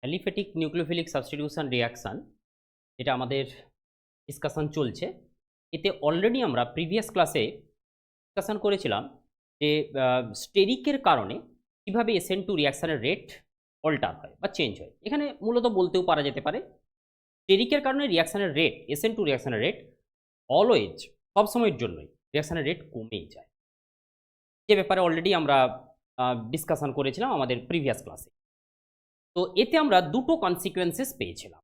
Aliphatic nucleophilic substitution reaction যেটা আমাদের discussion চলছে, এতে অলরেডি আমরা প্রিভিয়াস ক্লাসে ডিসকাশন করেছিলাম যে স্টেরিকের কারণে কীভাবে SN2 রিঅ্যাকশানের রেট অল্টার হয় বা চেঞ্জ হয়। এখানে মূলত বলতেও পারা যেতে পারে স্টেরিকের কারণে রিঅ্যাকশানের রেট, SN2 রিঅ্যাকশানের রেট অলওয়েজ, সবসময়ের জন্যই রিঅ্যাকশানের রেট কমেই যায়, যে ব্যাপারে অলরেডি আমরা ডিসকাশন করেছিলাম আমাদের প্রিভিয়াস ক্লাসে। তো এতে আমরা দুটো কনসিকুয়েন্সেস পেয়েছিলাম,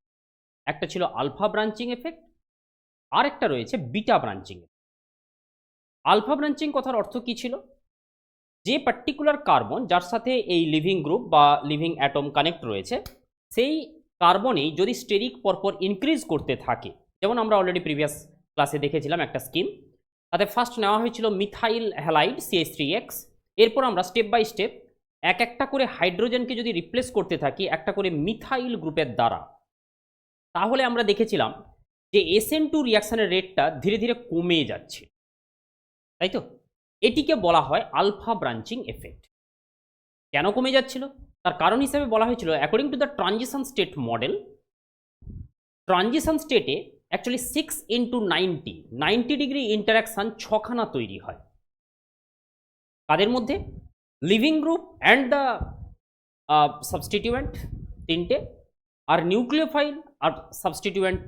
একটা ছিল আলফা ব্রাঞ্চিং এফেক্ট, আর একটা রয়েছে বিটা ব্রাঞ্চিং। আলফা ব্রাঞ্চিং কথার অর্থ কী ছিল? যে পার্টিকুলার কার্বন যার সাথে এই লিভিং গ্রুপ বা লিভিং অ্যাটম কানেক্ট রয়েছে, সেই কার্বনেই যদি স্টেরিক পরপর ইনক্রিজ করতে থাকে, যেমন আমরা অলরেডি প্রিভিয়াস ক্লাসে দেখেছিলাম একটা স্কিম, তাতে ফার্স্ট নেওয়া হয়েছিল মিথাইল হ্যালাইড CH3X, এরপর আমরা স্টেপ বাই স্টেপ এক একটা করে হাইড্রোজেনকে যদি রিপ্লেস করতে থাকি একটা করে মিথাইল গ্রুপের দ্বারা, তাহলে আমরা দেখেছিলাম যে SN2 রিঅ্যাকশনের রেটটা ধীরে ধীরে কমে যাচ্ছে, তাই তো? এটিকে বলা হয় আলফা ব্রাঞ্চিং এফেক্ট। কেন কমে যাচ্ছিল? তার কারণ হিসেবে বলা হয়েছিল according to the transition state model, transition স্টেটে অ্যাকচুয়ালি 6 × 90 ডিগ্রি ইন্টারাকশান ছখানা তৈরি হয়। কাদের মধ্যে? Living group and the substituent তিনটে, আর নিউক্লিওফাইল আর সাবস্টিটিউয়েন্ট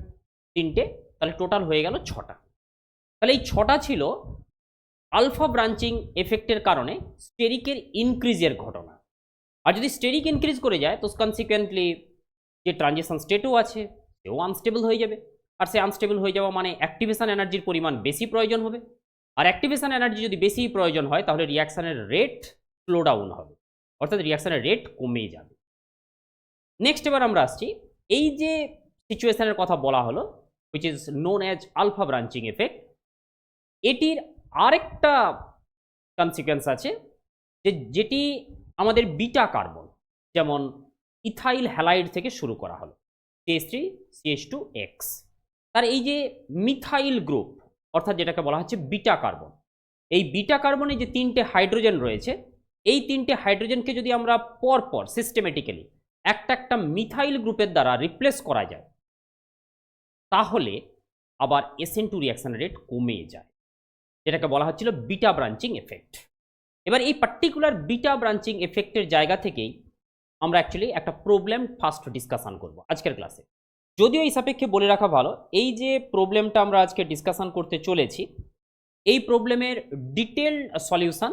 তিনটে, তাহলে টোটাল হয়ে গেল 6টা। তাহলে এই 6টা ছিল আলফা ব্রাঞ্চিং এফেক্টের কারণে স্টেরিকের ইনক্রিজের ঘটনা। আর যদি স্টেরিক ইনক্রিজ করে যায় তো কনসিকুয়েন্টলি যে ট্রানজিশন স্টেটও আছে সেও আনস্টেবল হয়ে যাবে, আর সে আনস্টেবল হয়ে যাওয়া মানে অ্যাক্টিভেশন এনার্জির পরিমাণ বেশি প্রয়োজন হবে, আর অ্যাক্টিভেশন এনার্জি যদি বেশি প্রয়োজন হয় তাহলে রিঅ্যাকশানের রেট স্লো ডাউন হবে, অর্থাৎ রিঅ্যাকশানের রেট কমে যাবে। নেক্সট এবার আমরা আসছি এই যে সিচুয়েশনের কথা বলা হলো which is known as alpha branching effect, এটির আরেকটা কনসিকুয়েন্স আছে যেটি আমাদের বিটা কার্বন, যেমন ইথাইল হ্যালাইড থেকে শুরু করা হলো CH3CH2X, তার এই যে মিথাইল গ্রুপ অর্থাৎ যেটাকে বলা হচ্ছে বিটা কার্বন, এই বিটা কার্বনে যে তিনটে হাইড্রোজেন রয়েছে, এই তিনটে হাইড্রোজেনকে যদি আমরা পরপর সিস্টেমেটিক্যালি একটা একটা মিথাইল গ্রুপের দ্বারা রিপ্লেস করা যায়, তাহলে আবার SN2 রিঅ্যাকশন রেট কমে যায়, যেটাকে বলা হচ্ছিল বিটা ব্রাঞ্চিং এফেক্ট। এবার এই পার্টিকুলার বিটা ব্রাঞ্চিং এফেক্টের জায়গা থেকেই আমরা অ্যাকচুয়ালি একটা প্রবলেম ফার্স্ট ডিসকাশন করব আজকের ক্লাসে। যদিও এই সাপেক্ষে বলে রাখা ভালো, এই যে প্রবলেমটা আমরা আজকে ডিসকাশন করতে চলেছি, এই প্রবলেমের ডিটেলড সলিউশন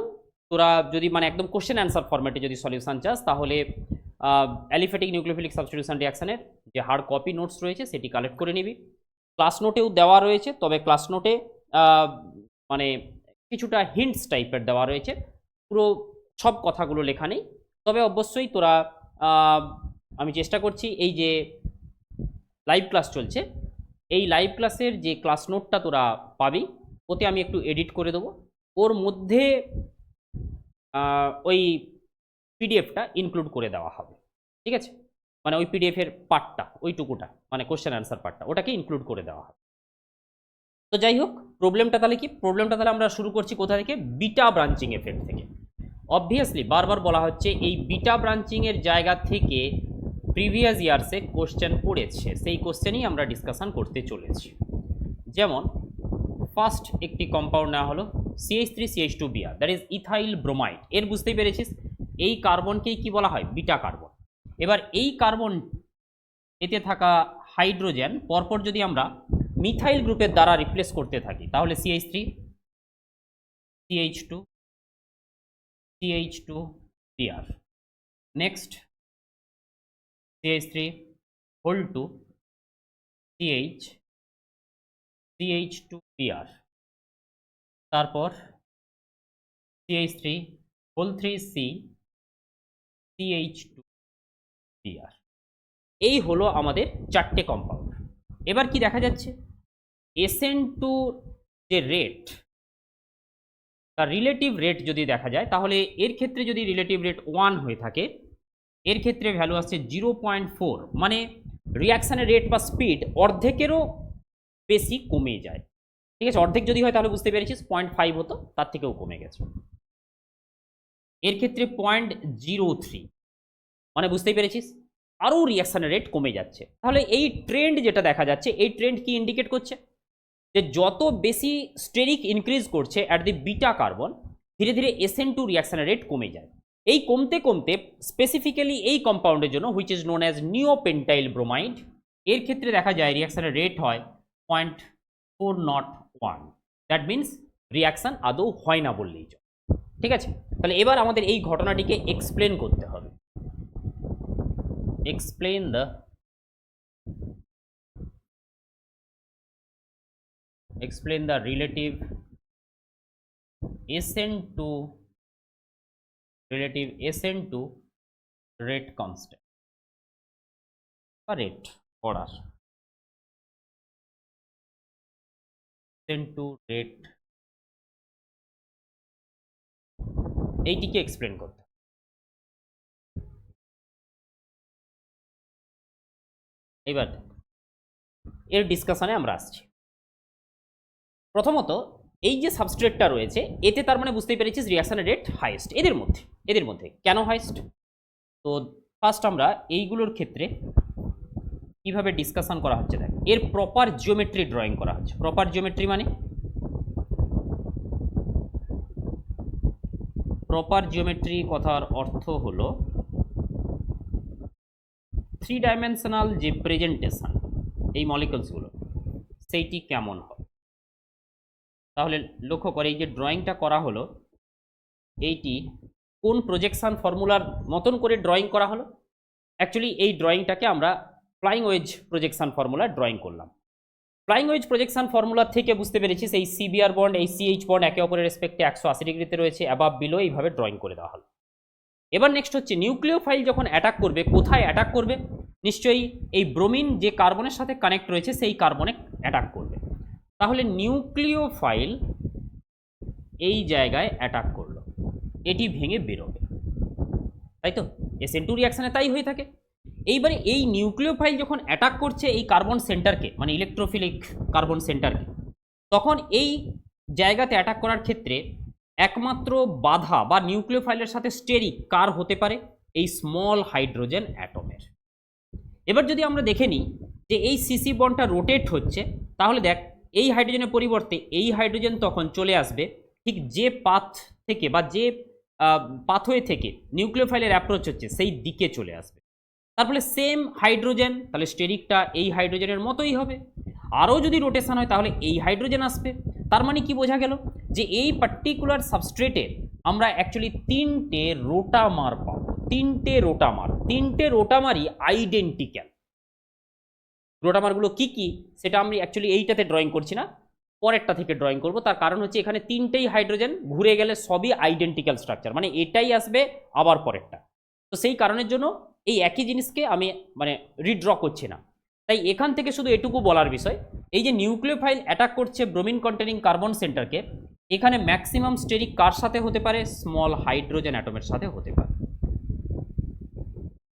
তোরা যদি মানে একদম কোশ্চেন অ্যান্সার ফরম্যাটে যদি সলিউশন চাস, তাহলে অ্যালিফ্যাটিক নিউক্লিওফিলিক সাবস্টিটিউশন রিঅ্যাকশনের যে হার্ড কপি নোটস রয়েছে সেটি কালেক্ট করে নিবি। ক্লাস নোটেও দেওয়া রয়েছে, তবে ক্লাস নোটে মানে কিছুটা হিন্টস টাইপের দেওয়া রয়েছে, পুরো সব কথাগুলো লেখা নেই। তবে অবশ্যই তোরা, আমি চেষ্টা করছি এই যে লাইভ ক্লাস চলছে, এই লাইভ ক্লাসের যে ক্লাস নোটটা তোরা পাবি, ওতে আমি একটু এডিট করে দেবো, ওর মধ্যে ওই পিডিএফটা ইনক্লুড করে দেওয়া হবে, ঠিক আছে? মানে ওই পিডিএফের পার্টটা, ওইটুকুটা মানে কোশ্চেন অ্যান্সার পার্টটা, ওটাকে ইনক্লুড করে দেওয়া হবে। তো যাই হোক, প্রবলেমটা তাহলে কি? প্রবলেমটা তাহলে আমরা শুরু করছি কোথা থেকে? বিটা ব্রাঞ্চিং এফেক্ট থেকে। অবভিয়াসলি বারবার বলা হচ্ছে এই বিটা ব্রাঞ্চিংয়ের জায়গা থেকে প্রিভিয়াস ইয়ার্সে কোশ্চেন পড়েছে, সেই কোশ্চেনই আমরা ডিসকাশন করতে চলেছি। যেমন ফার্স্ট একটি কম্পাউন্ড নেওয়া হলো CH3CH2Br, that is ethyl bromide. এর বুঝতেই পেরেছিস এই কার্বনকেই কি বলা হয়? Beta carbon. এবার এই কার্বন এতে থাকা হাইড্রোজেন পরপর যদি আমরা মিথাইল গ্রুপের দ্বারা রিপ্লেস করতে থাকি, তাহলে CH3CH2Br, নেক্সট CH3 তারপর CH3CH2Br। এই হলো আমাদের চারটে কম্পাউন্ড। এবার কি দেখা যাচ্ছে? SN2 যে রেট, তার রিলেটিভ রেট যদি দেখা যায়, তাহলে এর ক্ষেত্রে যদি রিলেটিভ রেট 1 হয়ে থাকে, এর ক্ষেত্রে ভ্যালু আসছে 0.4, মানে রিঅ্যাকশানের রেট বা স্পিড অর্ধেকেরও বেশি কমে যায়, ঠিক আছে? অর্ধেক যদি হয় তাহলে বুঝতে পেরেছিস 0.5 হতো, তার থেকেও কমে গেছে। এর ক্ষেত্রে 0.03, মানে বুঝতেই পেরেছিস আরও রিয়াকশানের রেট কমে যাচ্ছে। তাহলে এই ট্রেন্ড যেটা দেখা যাচ্ছে, এই ট্রেন্ড কি ইন্ডিকেট করছে? যে যত বেশি স্টেরিক ইনক্রিজ করছে অ্যাট দি বিটা কার্বন, ধীরে ধীরে SN2 রিয়াকশানের রেট কমে যায়। এই কমতে কমতে স্পেসিফিক্যালি এই কম্পাউন্ডের জন্য which is known as neopentyl bromide, এর ক্ষেত্রে দেখা যায় রিয়াকশানের রেট হয় 0.401। দ্যাট মিনস রিয়াকশান আদৌ হয় না বললেই চলে। ঠিক আছে, তাহলে এবার আমাদের এই ঘটনাটিকে এক্সপ্লেন করতে হবে। Explain the relative SN2 rate constant বা রেট পড়ার SN2 রেট, এইটিকে এক্সপ্লেন করতে। এবার এর ডিসকাশনে আমরা আসছি। প্রথমত এই যে সাবস্ট্রেটটা রয়েছে, এতে তার মানে বুঝতেই পেরেছিস রিয়াকশনের রেট হাইয়েস্ট এদের মধ্যে কেন হাইয়েস্ট? তো ফার্স্ট আমরা এইগুলোর ক্ষেত্রে কিভাবে ডিসকাশন করা হচ্ছে দেখ, এর প্রপার জিওমেট্রি ড্রয়িং করা হচ্ছে। প্রপার জিওমেট্রি মানে, প্রপার জিওমেট্রি কথার অর্থ হলো 3 ডাইমেনশনাল যে প্রেজেন্টেশন এই মলিকুলসগুলো, সেইটি কেমন হয়। তাহলে লক্ষ্য করে এই যে ড্রয়িংটা করা হলো, এইটি কোন প্রজেকশন ফর্মুলার মতন করে ড্রয়িং করা হলো? অ্যাকচুয়ালি এই ড্রয়িংটাকে আমরা flying wedge projection formula drawing করলাম। ফ্লাইং ওয়েজ প্রজেকশন ফর্মুলা থেকে বুঝতে পেরেছিস এই CBr বন্ড, এই CH বন্ড একে অপরের রেসপেক্টে 180 ডিগ্রিতে রয়েছে, অ্যাবাভ বিলো, এইভাবে ড্রয়িং করে দেওয়া হলো। এবার নেক্সট হচ্ছে নিউক্লিওফাইল যখন অ্যাটাক করবে, কোথায় অ্যাটাক করবে? নিশ্চয়ই এই ব্রোমিন যে কার্বনের সাথে কানেক্ট রয়েছে সেই কার্বনে অ্যাটাক করবে। তাহলে নিউক্লিওফাইল এই জায়গায় অ্যাটাক করলো, এটি ভেঙে বেরোবে, তাই তো? SN2 রিয়াকশানে তাই হয়ে থাকে। এইবারে এই নিউক্লিওফাইল যখন অ্যাটাক করছে এই কার্বন সেন্টারকে, মানে ইলেকট্রোফিলিক কার্বন সেন্টারকে, তখন এই জায়গাতে অ্যাটাক করার ক্ষেত্রে একমাত্র বাধা বা নিউক্লিওফাইলের সাথে স্টেরিক কার হতে পারে? এই স্মল হাইড্রোজেন অ্যাটমের। এবার যদি আমরা দেখে নিই যে এই CC বন্ডটা রোটেট হচ্ছে, তাহলে দেখ এই হাইড্রোজেনের পরিবর্তে এই হাইড্রোজেন তখন চলে আসবে ঠিক যে পাথ থেকে বা যে পাথওয়ে থেকে নিউক্লিওফাইলের অ্যাপ্রোচ হচ্ছে সেই দিকে চলে আসবে। তার ফলে সেম হাইড্রোজেন, তাহলে স্টেরিকটা এই হাইড্রোজেনের মতোই হবে। আরও যদি রোটেশন হয় তাহলে এই হাইড্রোজেন আসবে। তার মানে কি বোঝা গেল? যে এই পার্টিকুলার সাবস্ট্রেটে আমরা অ্যাকচুয়ালি তিনটে রোটামার পাবো। তিনটে রোটামারই আইডেন্টিক্যাল। রোটামারগুলো কি কি সেটা আমি অ্যাকচুয়ালি এইটাতে ড্রয়িং করছি না, পরেরটা থেকে ড্রয়িং করব। তার কারণ হচ্ছে এখানে তিনটেই হাইড্রোজেন, ঘুরে গেলে সবই আইডেন্টিক্যাল স্ট্রাকচার, মানে এটাই আসবে আবার পরেরটা। তো সেই কারণের জন্য এই একই জিনিসকে আমি মানে রিড্র করছি না। তাই এখান থেকে শুধু এটুকু বলার বিষয়, এই যে নিউক্লিওফাইল অ্যাটাক করছে ব্রোমিন কন্টেনিং কার্বন সেন্টারকে, এখানে ম্যাক্সিমাম স্টেরিক কার সাথে হতে পারে? স্মল হাইড্রোজেন অ্যাটমের সাথে হতে পারে।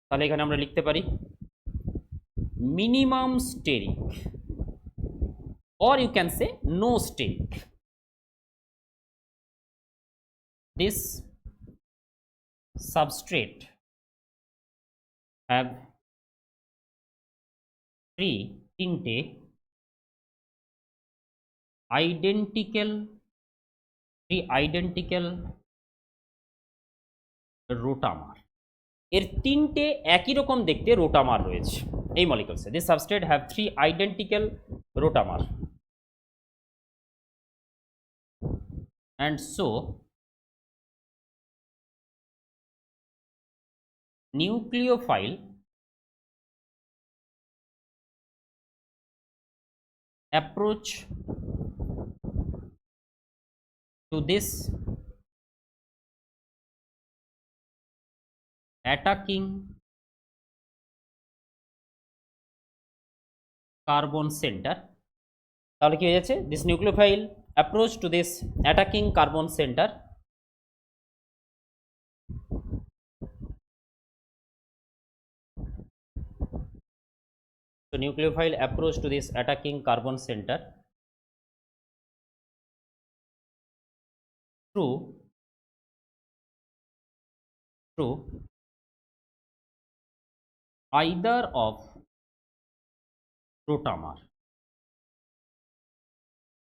তাহলে এখানে আমরা লিখতে পারি minimum steric, or you can say no steric. This substrate have তিনটে identical রোটামার। এর তিনটে একই রকম দেখতে রোটামার রয়েছে এই মলিকুলসে। This substrate have 3 identical rotamer, and so nucleophile approach to this attacking carbon center, তাহলে কি হয়ে যাচ্ছে? This nucleophile approach to this attacking carbon centre so nucleophile approach to this attacking carbon center through either of rotamer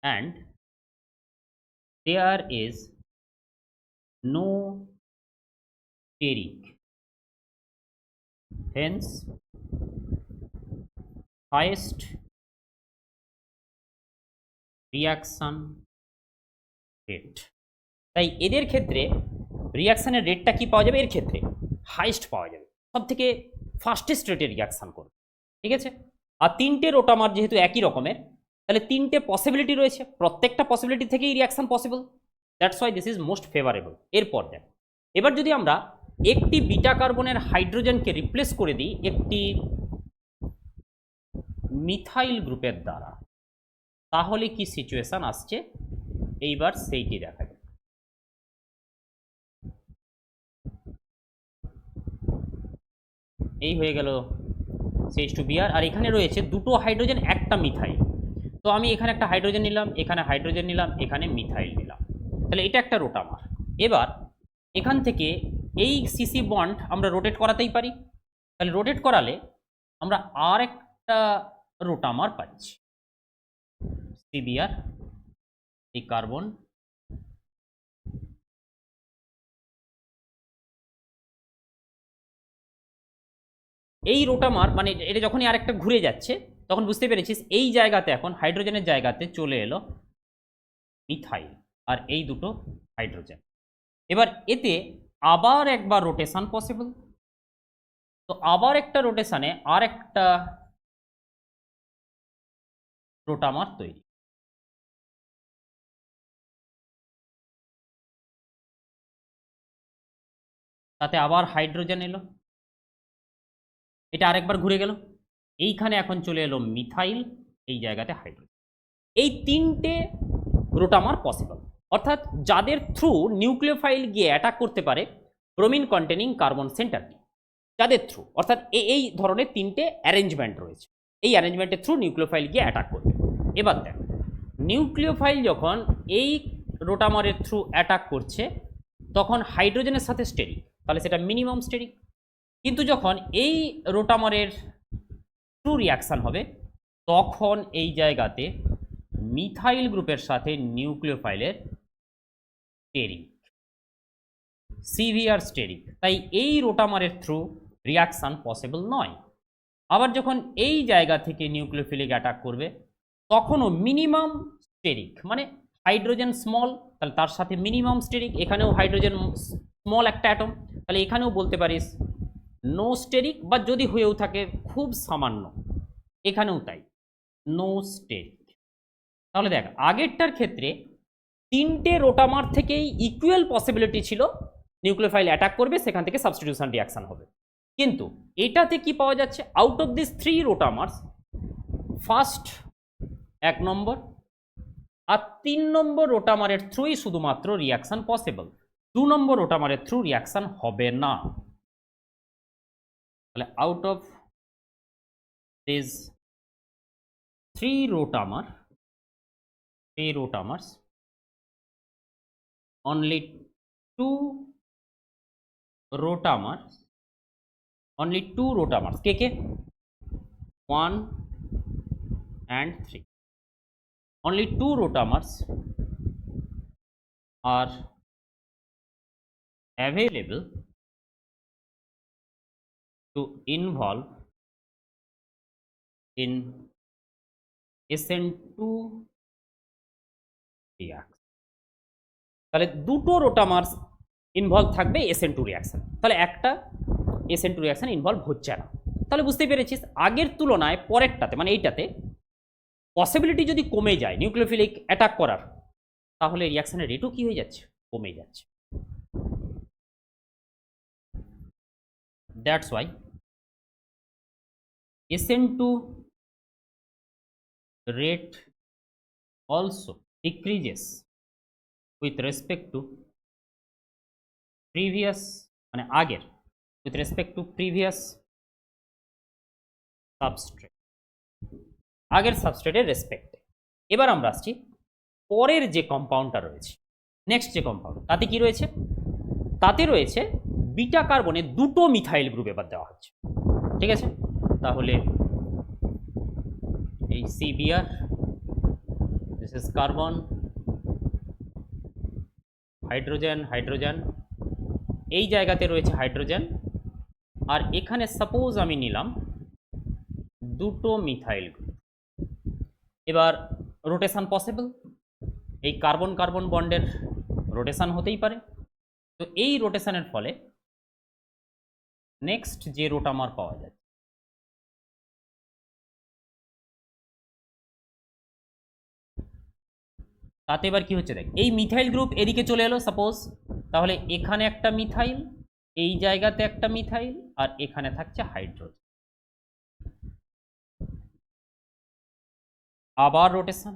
and there is no steric, hence highest reaction rate। তাই এদের ক্ষেত্রে রিয়াকশানের রেটটা কি পাওয়া যাবে, এর ক্ষেত্রে হাইস্ট পাওয়া যাবে, সব থেকে ফাস্টেস্ট রেটে রিয়াকশান করবে, ঠিক আছে। আর তিনটে রোটামার যেহেতু একই রকমের, তাহলে তিনটে পসিবিলিটি রয়েছে, প্রত্যেকটা পসিবিলিটি থেকেই reaction possible, that's why this is most favourable. এরপর দেখ, এবার যদি আমরা একটি বিটা কার্বনের হাইড্রোজেনকে রিপ্লেস করে দিই একটি মিথাইল গ্রুপের দ্বারা, তাহলে কি সিচুয়েশন আসছে এইবার সেইটি দেখা যাবে। এই হয়ে গেল CH2Br, আর এখানে রয়েছে দুটো হাইড্রোজেন একটা মিথাইল। তো আমি এখানে একটা হাইড্রোজেন নিলাম, এখানে হাইড্রোজেন নিলাম, এখানে মিথাইল নিলাম, তাহলে এটা একটা রোটামার। এবার এখান থেকে এই সিসি বন্ড আমরা রোটেট করাতেই পারি, তাহলে রোটেট করালে আমরা আর একটা রোটামার পাচ্ছি, CBr, এই কার্বন এই রোটামার, মানে এটা যখনই আরেকটা ঘুরে যাচ্ছে তখন বুঝতে পেরেছিস এই জায়গাতে এখন হাইড্রোজেনের জায়গাতে চলে এলো মিথাইল আর এই দুটো হাইড্রোজেন। এবার এতে আবার একবার রোটেশন পসিবল, তো আবার একটা রোটেশনে আর একটা রোটামার তৈরি। তাতে আবার হাইড্রোজেন এলো, এটা আরেকবার ঘুরে গেল, এইখানে এখন চলে এলো মিথাইল, এই জায়গাতে হাইড্রোজেন। এই তিনটে রোটামার পসিবল, অর্থাৎ যাদের থ্রু নিউক্লিওফাইল গিয়ে অ্যাটাক করতে পারে ব্রোমিন কন্টেনিং কার্বন সেন্টারটি, যাদের থ্রু, অর্থাৎ এই ধরনের তিনটে অ্যারেঞ্জমেন্ট রয়েছে, এই অ্যারেঞ্জমেন্টের থ্রু নিউক্লিওফাইল গিয়ে অ্যাটাক করবে। এবার দেখ, নিউক্লিওফাইল যখন এই রোটামারের থ্রু অ্যাটাক করছে তখন হাইড্রোজেনের সাথে স্টেরিক, তাহলে সেটা মিনিমাম স্টেরিক। কিন্তু যখন এই রোটামারের থ্রু রিয়াকশান হবে তখন এই জায়গাতে মিথাইল গ্রুপের সাথে নিউক্লিওফাইলের স্টেরিক, সিভিয়ার স্টেরিক, তাই এই রোটামারের থ্রু রিয়াকশান পসিবল নয়। আবার যখন এই জায়গা থেকে নিউক্লিওফিলিক অ্যাটাক করবে তখনও মিনিমাম স্টেরিক, মানে হাইড্রোজেন স্মল, তাহলে তার সাথে মিনিমাম স্টেরিক, এখানেও হাইড্রোজেন স্মল একটা অ্যাটম, তাহলে এখানেও বলতে পারিস নো স্টেরিক, বা যদি হয়েও থাকে খুব সামান্য, এখানেও তাই নো স্টেরিক। তাহলে দেখ, আগেরটার ক্ষেত্রে তিনটে রোটামার থেকেই ইকুয়াল পসিবিলিটি ছিল নিউক্লিওফাইল অ্যাটাক করবে, সেখান থেকে সাবস্টিটিউশন রিয়াকশন হবে। কিন্তু এটাতে কি পাওয়া যাচ্ছে, out of this three rotamers first 1 number আর 3 নম্বর রোটামারের থ্রুই শুধুমাত্র রিয়াকশন পসিবল, 2 নম্বর রোটামারের থ্রু রিয়াকশন হবে না। তাহলে out of this three rotamers only two rotamers কে 1 and 3, only 2 rotamers are available to involve in SN2 reaction। তাহলে দুটো রোটামার্স ইনভলভ থাকবে SN2 রিয়াকশন, তাহলে একটা SN2 রিয়াকশন ইনভলভ হচ্ছে না। তাহলে বুঝতে পেরেছিস আগের তুলনায় পরেরটাতে, মানে এইটাতে পসিবিলিটি যদি কমে যায় নিউক্লিওফিলিক অ্যাটাক করার, তাহলে রিয়াকশনের রেটও কি হয়ে যাচ্ছে, কমে যাচ্ছে। That's why SN2 rate also decreases with respect to previous, মানে আগের, with respect to previous substrate, আগের সাবস্ট্রেটের রেসপেক্টে। এবার আমরা আসছি পরের যে কম্পাউন্ডটা রয়েছে, নেক্সট যে কম্পাউন্ড, তাতে কি রয়েছে, তাতে রয়েছে বিটা কার্বনে দুটো মিথাইল গ্রুপ এবার দেওয়া হচ্ছে। ঠিক আছে, তাহলে এই CBr, this is carbon, hydrogen hydrogen, এই জায়গাতে রয়েছে হাইড্রোজেন, আর এখানে সাপোজ আমি নিলাম দুটো মিথাইল গ্রুপ। এবার রোটেশন পসিবল, এই কার্বন কার্বন বন্ডের রোটেশন হতেই পারে। তো এই রোটেশনের ফলে নেক্সট যে রোটামার পাওয়া যায়, তাতে এবার কি হচ্ছে দেখ, এই মিথাইল গ্রুপ এদিকে চলে এলো সাপোজ, তাহলে এখানে একটা মিথাইল, এই জায়গাতে একটা মিথাইল, আর এখানে থাকছে হাইড্রোজেন। আবার রোটেশন,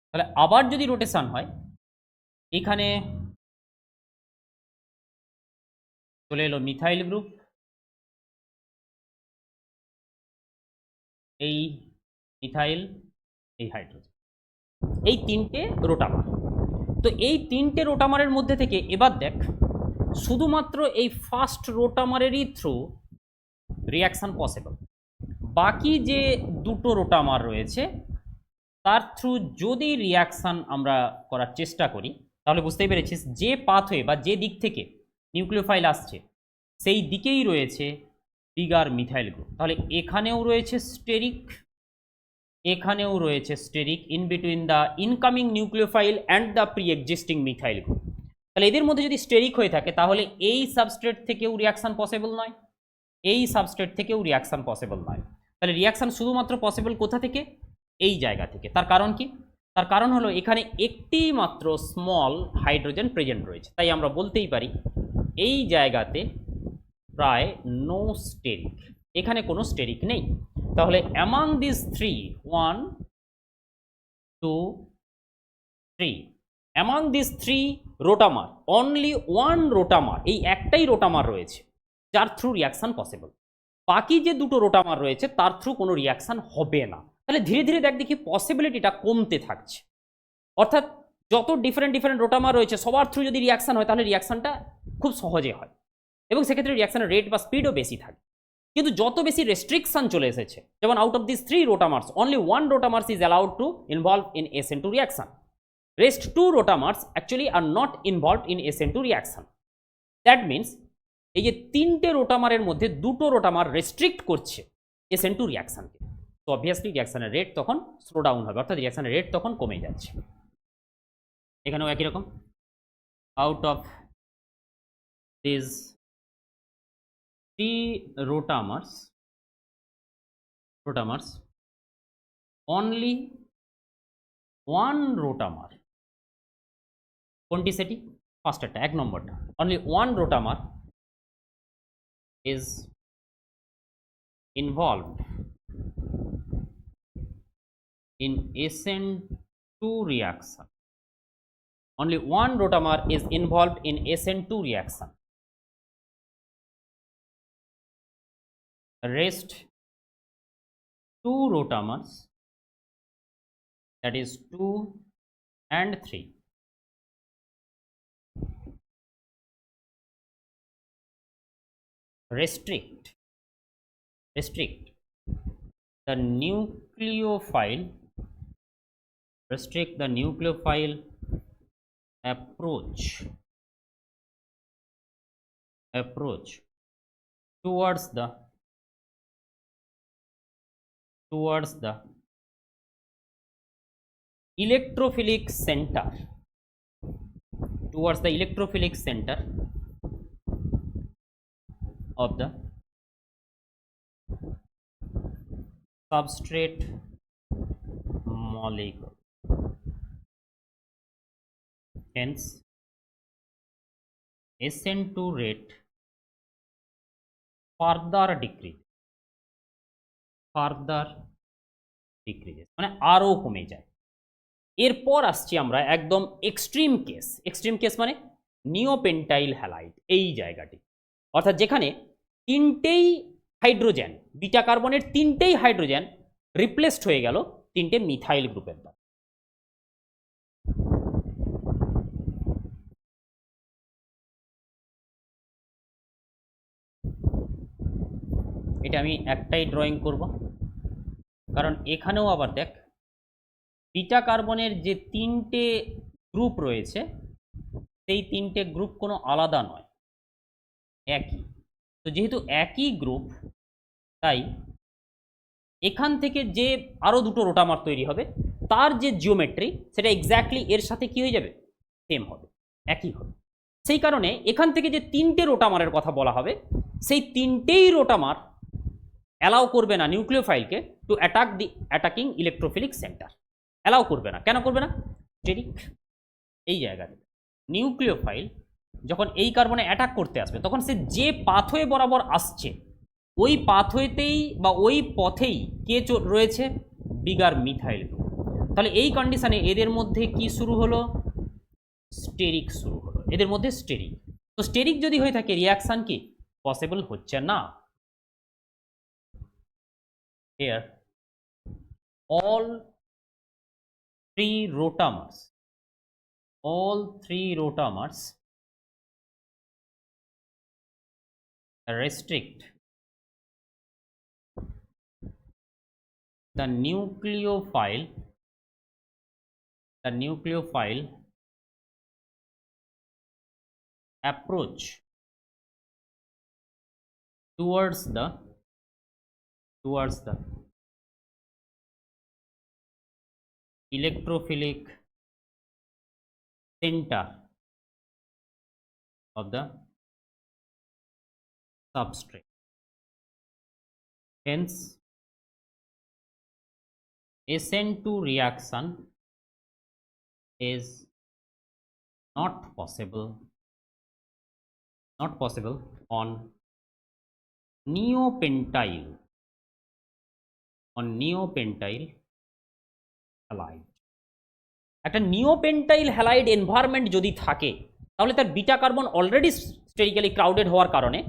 তাহলে আবার যদি রোটেশন হয়, এখানে চলে এলো মিথাইল গ্রুপ, এই মিথাইল, এই হাইড্রোজেন, এই তিনটে রোটামার। তো এই তিনটে রোটামারের মধ্যে থেকে এবার দেখ, শুধুমাত্র এই ফার্স্ট রোটামারেরই থ্রু রিয়াকশান পসিবল। বাকি যে দুটো রোটামার রয়েছে তার থ্রু যদি রিয়াকশান আমরা করার চেষ্টা করি, তাহলে বুঝতেই পেরেছিস যে পাথওয়ে বা যে দিক থেকে নিউক্লিওফাইল আসছে সেই দিকেই রয়েছে বিগার মিথাইল গ্রুপ। তাহলে এখানেও রয়েছে স্টেরিক, এখানেও রয়েছে steric in between the incoming nucleophile and the pre existing methyl group. তাহলে এদের মধ্যে যদি স্টেরিক হয়ে থাকে তাহলে এই সাবস্ট্রেট থেকেও রিয়াকশান পসিবল নয়, এই সাবস্ট্রেট থেকেও রিয়াকশান পসিবল নয়। তাহলে রিয়াকশান শুধুমাত্র পসিবল কোথা থেকে? এই জায়গা থেকে। তার কারণ কি? তার কারণ হলো এখানে একটি মাত্র স্মল হাইড্রোজেন প্রেজেন্ট রয়েছে, তাই আমরা বলতেই পারি এই জায়গাতে প্রায় নো স্টেরিক, এখানে কোনো স্টেরিক নেই। তাহলে among this three, 1 2 3, among this three rotamer only one rotamer, এই একটাই রোটামার রয়েছে যার থ্রু রিয়াকশান পসিবল। বাকি যে দুটো রোটামার রয়েছে তার থ্রু কোনো রিয়াকশান হবে না। তাহলে ধীরে ধীরে দেখি পসিবিলিটিটা কমতে থাকছে, অর্থাৎ যত ডিফারেন্ট ডিফারেন্ট রোটামার রয়েছে সবার থ্রু যদি রিয়াকশান হয় তাহলে রিয়াকশানটা খুব সহজে হয় এবং সেক্ষেত্রে রিয়াকশানের রেট বা স্পিডও বেশি থাকে। কিন্তু যত বেশি রেস্ট্রিকশন চলে এসেছে, যেমন out of this three rotamers only one rotamers is allowed to involve in SN2 reaction, rest two rotamers actually are not involved in SN2 reaction. That means এই যে তিনটে রোটামারের মধ্যে দুটো রোটামার রেস্ট্রিক্ট করছে SN2 রিয়াকশনকে, তো অবভিয়াসলি রিয়াকশনের রেট তখন slow down হবে, অর্থাৎ রিয়াকশনের রেট তখন কমে যাচ্ছে। এখানেও একই রকম, out of this three rotamers only one rotamer, কোনটি সেটি? ফার্স্টটা, এক নম্বরটা, only one rotamer is involved in SN2 reaction. Only one rotamer is involved in SN2 reaction. Rest two rotamers, that is 2 and 3, restrict the nucleophile approach towards the electrophilic center, of the substrate molecule. Hence SN2 rate further decreases, মানে আরও কমে যায়। এরপর আসছি আমরা একদম extreme case মানে নিওপেন্টাইল halide, এই জায়গাটি, অর্থাৎ যেখানে তিনটেই হাইড্রোজেন, বিটা কার্বনের তিনটেই হাইড্রোজেন রিপ্লেসড হয়ে গেল তিনটে মিথাইল গ্রুপের দ্বারা। এটা আমি একটাই ড্রয়িং করব, কারণ এখানেও আবার দেখ বিটা কার্বনের যে তিনটে গ্রুপ রয়েছে সেই তিনটে গ্রুপ কোনো আলাদা নয়, একই। তো যেহেতু একই গ্রুপ, তাই এখান থেকে যে আরও দুটো রোটামার তৈরি হবে তার যে জিওমেট্রি সেটা এক্স্যাক্টলি এর সাথে কি হয়ে যাবে, সেম হবে, একই হবে। সেই কারণে এখান থেকে যে তিনটে রোটামারের কথা বলা হবে সেই তিনটেই রোটামার অ্যালাউ করবে না নিউক্লিওফাইলকে টু অ্যাটাক দি অ্যাটাকিং ইলেকট্রোফিলিক সেন্টার। অ্যালাউ করবে না। কেন করবে না? স্টেরিক এই জায়গাতে নিউক্লিওফাইল যখন এই কার্বনে অ্যাটাক করতে আসবে তখন সে যে পাথওয়ে বরাবর আসছে ওই পাথওয়েতেই বা ওই পথেই কে রয়েছে, বিগার মিথাইল গ্রুপ। তাহলে এই কন্ডিশনে এদের মধ্যে কি শুরু হলো, স্টেরিক শুরু হলো, এদের মধ্যে স্টেরিক। তো স্টেরিক যদি হয়ে থাকে রিয়াকশন কি পসিবল হচ্ছে না। Here all three rotamers restrict the nucleophile approach towards the electrophilic center of the substrate. Hence, SN2 reaction is not possible on neopentyl halide. একটা নিওপেন্টাইল হ্যালাইড এনভায়রনমেন্ট যদি থাকে তাহলে তার বিটা কার্বন অলরেডি স্টেরিক্যালি ক্রাউডেড হওয়ার কারণে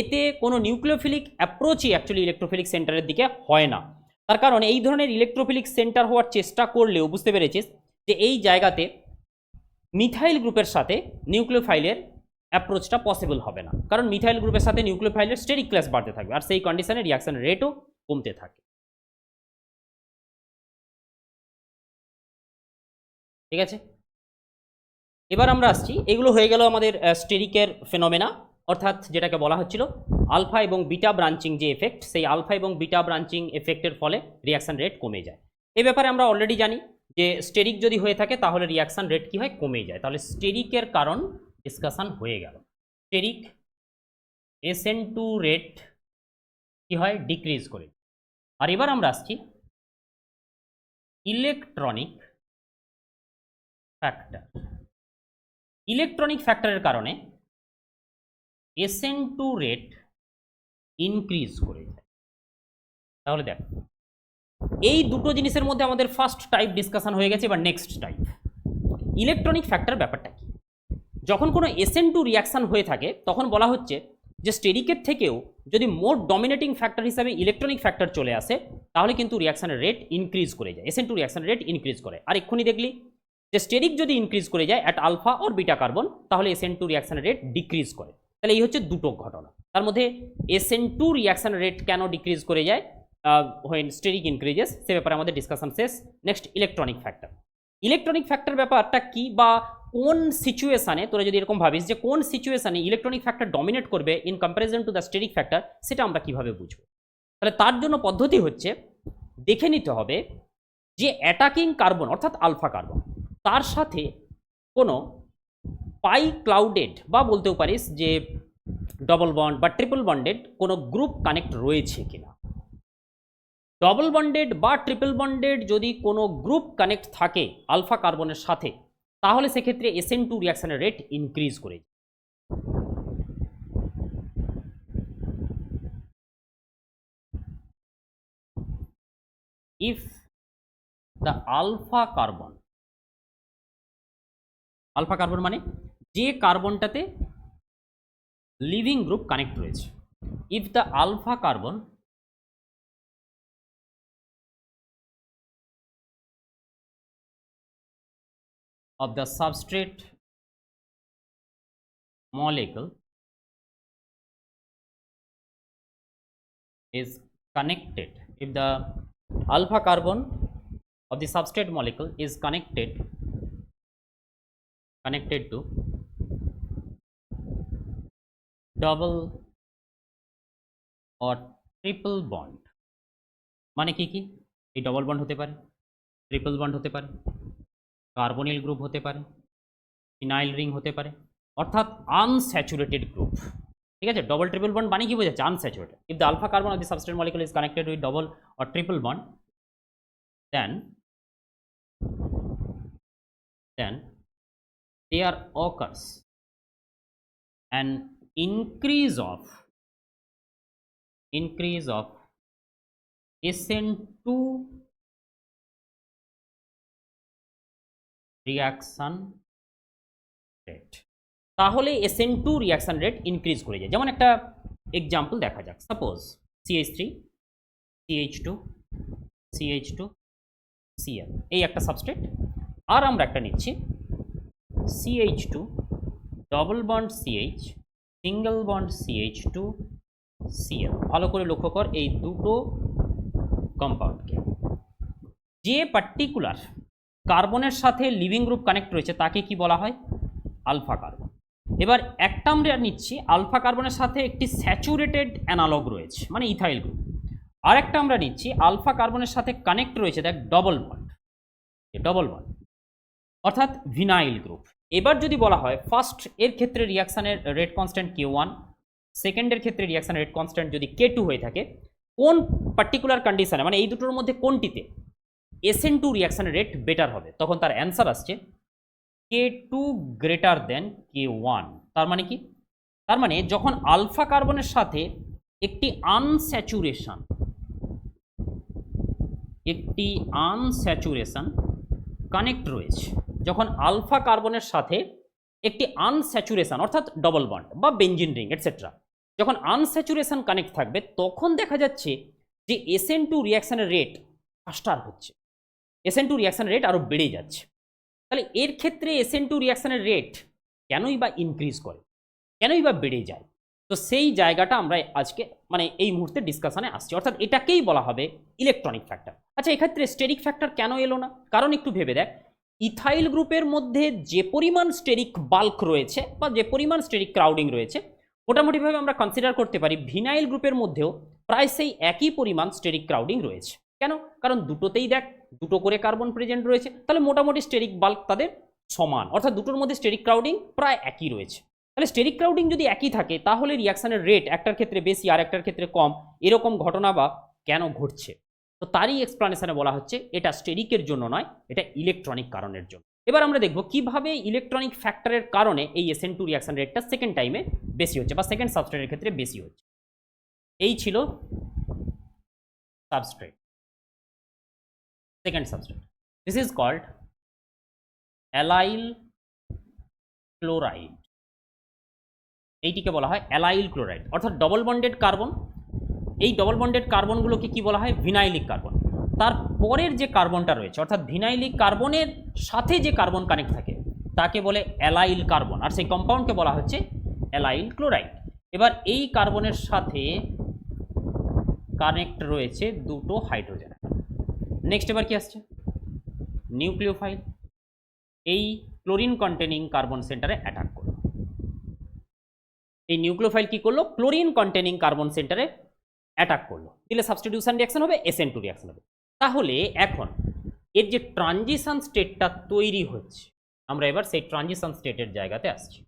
এতে কোনো নিউক্লিওফিলিক অ্যাপ্রোচই অ্যাকচুয়ালি ইলেকট্রোফিলিক সেন্টারের দিকে হয় না। তার কারণ এই ধরনের ইলেকট্রোফিলিক সেন্টার হওয়ার চেষ্টা করলেও বুঝতে পেরেছিস যে এই জায়গাতে মিথাইল গ্রুপের সাথে নিউক্লিওফাইলের অ্যাপ্রোচটা পসিবল হবে না, কারণ মিথাইল গ্রুপের সাথে নিউক্লিওফাইলের স্টেরিক ক্লাস বাড়তে থাকবে আর সেই কন্ডিশনে রিয়াকশন রেটও কমতে থাকে। ঠিক আছে, এবার আমরা আসছি, এগুলো হয়ে গেল আমাদের স্টেরিকের ফেনোমেনা, অর্থাৎ যেটাকে বলা হচ্ছিল আলফা এবং বিটা ব্রাঞ্চিং যে এফেক্ট, সেই আলফা এবং বিটা ব্রাঞ্চিং এফেক্টের ফলে রিয়াকশন রেট কমে যায়। এই ব্যাপারে আমরা অলরেডি জানি যে স্টেরিক যদি হয়ে থাকে তাহলে রিয়াকশন রেট কি হয়, কমে যায়। তাহলে স্টেরিকের কারণ ডিসকাশন হয়ে গেল। স্টেরিক SN2 রেট কি হয়, ডিক্রিজ করে। আর এবার আমরা আসছি ইলেকট্রনিক ফ্যাক্টর। ইলেকট্রনিক ফ্যাক্টরের কারণে SN2 রেট ইনক্রিজ করে যায়। তাহলে দেখ এই দুটো জিনিসের মধ্যে আমাদের ফার্স্ট টাইপ ডিসকাশন হয়ে গেছে। এবার নেক্সট টাইপ ইলেকট্রনিক ফ্যাক্টর ব্যাপারটা কি। যখন কোনো SN2 রিয়াকশন হয়ে থাকে তখন বলা হচ্ছে যে স্টেরিকের থেকেও যদি মোর ডমিনেটিং ফ্যাক্টর হিসাবে ইলেকট্রনিক ফ্যাক্টর চলে আসে তাহলে কিন্তু রিয়াকশনের রেট ইনক্রিজ করে যায়, SN2 রিয়াকশনের রেট ইনক্রিজ করে। আর এক্ষুনি দেখলি যে স্টেরিক যদি ইনক্রিজ করে যায় at alpha or beta carbon তাহলে SN2 রিয়াকশনের রেট ডিক্রিজ করে। তাহলে এই হচ্ছে দুটো ঘটনা। তার মধ্যে SN2 রিয়াকশন রেট কেন ডিক্রিজ করে যায় when স্টেরিক ইনক্রিজেস সে ব্যাপারে আমাদের ডিসকাশন শেষ। Next electronic factor. Electronic factor ব্যাপারটা কি বা কোন সিচুয়েশানে তোরা যদি এরকম ভাবিস যে কোন সিচুয়েশানে ইলেকট্রনিক ফ্যাক্টর ডমিনেট করবে in comparison to the steric factor, সেটা আমরা কিভাবে বুঝবো। তাহলে তার জন্য পদ্ধতি হচ্ছে দেখে নিতে হবে যে অ্যাটাকিং কার্বন অর্থাৎ আলফা কার্বন তার সাথে কোনো পাই ক্লাউডেড বা বলতেও পারিস যে ডবল বন্ড বা ট্রিপল বন্ডেড কোনো গ্রুপ কানেক্ট রয়েছে কিনা। ডবল বন্ডেড বা ট্রিপল বন্ডেড যদি কোনো গ্রুপ কানেক্ট থাকে আলফা কার্বনের সাথে তাহলে সেক্ষেত্রে SN2 রিয়াকশনের রেট ইনক্রিজ করে। ইফ দ্য আলফা কার্বন মানে যে কার্বনটাতে লিভিং গ্রুপ কানেক্ট রয়েছে, if the alpha carbon of the substrate molecule is connected, if the alpha carbon of the substrate molecule is connected to double or triple bond, মানে কি কি? এই double bond হতে পারে, ট্রিপল বন্ড হতে পারে, carbonyl group হতে পারে, ফিনাইল রিং হতে পারে, অর্থাৎ আনস্যাচুরেটেড গ্রুপ। ঠিক আছে, ডবল ট্রিপল বন্ড মানে কি বোঝাচ্ছে? Unsaturated. If the alpha carbon of the substrate molecule is connected with double or triple bond, then there occurs an increase of SN2 reaction rate। তাহলে SN2 reaction rate increase করে যায়। যেমন একটা example দেখা যাক, suppose CH3 CH2 CH2 Cl এই একটা substrate, আর আমরা একটা নিচ্ছি CH2 double bond CH single bond CH2 Cl। ভালো করে লক্ষ্য কর এই দুটো কম্পাউন্ডকে, যে পার্টিকুলার কার্বনের সাথে লিভিং গ্রুপ কানেক্ট রয়েছে তাকে কি বলা হয়? Alpha carbon. এবার একটা আমরা নিচ্ছি আলফা কার্বনের সাথে একটি স্যাচুরেটেড অ্যানালগ রয়েছে, মানে ইথাইল গ্রুপ। আর একটা আমরা নিচ্ছি আলফা কার্বনের সাথে কানেক্ট রয়েছে দেখ ডবল বন্ড, অর্থাৎ ভিনাইল গ্রুপ। এবার যদি বলা হয় ফার্স্ট এর ক্ষেত্রে রিয়াকশানের রেট কনস্ট্যান্ট K1, সেকেন্ডের ক্ষেত্রে রিয়াকশানের রেট কনস্ট্যান্ট যদি K2 হয়ে থাকে, কোন পার্টিকুলার কন্ডিশনে, মানে এই দুটোর মধ্যে কোনটিতে SN2 রিয়াকশানের রেট বেটার হবে? তখন তার অ্যান্সার আসছে K2 গ্রেটার দেন K1। তার মানে কি? তার মানে যখন আলফা কার্বনের সাথে একটি আনস্যাচুরেশন কানেক্ট রয়েছে, যখন আলফা কার্বনের সাথে একটি আনস্যাচুরেশন অর্থাৎ ডবল বন্ড বা বেঞ্জিন রিং এটসেট্রা, যখন আনস্যাচুরেশন কানেক্ট থাকবে তখন দেখা যাচ্ছে যে SN2 রিয়াকশানের রেট ফাস্টার হচ্ছে, SN2 রিয়াকশানের রেট আরও বেড়ে যাচ্ছে। তাহলে এর ক্ষেত্রে SN2 রিয়াকশানের রেট কেনই বা ইনক্রিজ করে, কেনই বা বেড়ে যায়? তো সেই জায়গাটা আমরা আজকে মানে এই মুহূর্তে ডিসকাশনে আসছি, অর্থাৎ এটাকেই বলা হবে ইলেকট্রনিক ফ্যাক্টর। আচ্ছা, এক্ষেত্রে স্টেরিক ফ্যাক্টর কেন এলো না? কারণ একটু ভেবে দেখ, ইথাইল গ্রুপের মধ্যে যে পরিমাণ স্টেরিক বাল্ক রয়েছে বা যে পরিমাণ স্টেরিক ক্রাউডিং রয়েছে, মোটামুটিভাবে আমরা কনসিডার করতে পারি ভিনাইল গ্রুপের মধ্যেও প্রায় সেই একই পরিমাণ স্টেরিক ক্রাউডিং রয়েছে। কেন? কারণ দুটোতেই দেখ দুটো করে কার্বন প্রেজেন্ট রয়েছে, তাহলে মোটামুটি স্টেরিক বাল্ক তাদের সমান, অর্থাৎ দুটোর মধ্যে স্টেরিক ক্রাউডিং প্রায় একই রয়েছে। তাহলে স্টেরিক ক্রাউডিং যদি একই থাকে তাহলে রিয়াকশনের রেট একটার ক্ষেত্রে বেশি আর একটার ক্ষেত্রে কম, এরকম ঘটনা বা কেন ঘটছে? তো তারই এক্সপ্লানেশনে বলা হচ্ছে এটা স্টেরিকের জন্য নয়, এটা ইলেকট্রনিক কারণের জন্য। এবার আমরা দেখব কিভাবে ইলেকট্রনিক ফ্যাক্টরের কারণে এই SN2 রিয়াকশন রেটটা সেকেন্ড টাইমে বেশি হচ্ছে বা সেকেন্ড সাবস্ট্রেটের ক্ষেত্রে বেশি হচ্ছে। এই ছিল substrate, second substrate. This is called allyl chloride. এইটিকে বলা হয় অ্যালাইল ক্লোরাইড, অর্থাৎ ডবল বন্ডেড কার্বন। এই ডবল বন্ডেড কার্বনগুলোকে কি বলা হয়? Vinylic carbon. তার পরের যে কার্বনটা রয়েছে অর্থাৎ ভিনাইলিক কার্বনের সাথে যে কার্বন কানেক্ট থাকে তাকে বলে অ্যালাইল কার্বন, আর সেই কম্পাউন্ডকে বলা হচ্ছে অ্যালাইল ক্লোরাইড। এবার এই কার্বনের সাথে কানেক্ট রয়েছে দুটো হাইড্রোজেন। নেক্সট এবার কি আসছে? নিউক্লিওফাইল। এই ক্লোরিন কন্টেনিং কার্বন সেন্টারে অ্যাটাক করলো। এই নিউক্লিওফাইল কি করলো? ক্লোরিন কন্টেনিং কার্বন সেন্টারে অ্যাটাক করলো, দিলে সাবস্টিটিউশন রিয়াকশন হবে, SN2 রিয়াকশন হবে। তাহলে এখন এর যে ট্রানজিশন স্টেটটা তৈরি হচ্ছে, আমরা এবার সেই ট্রানজিশন স্টেটের জায়গাতে আসছি।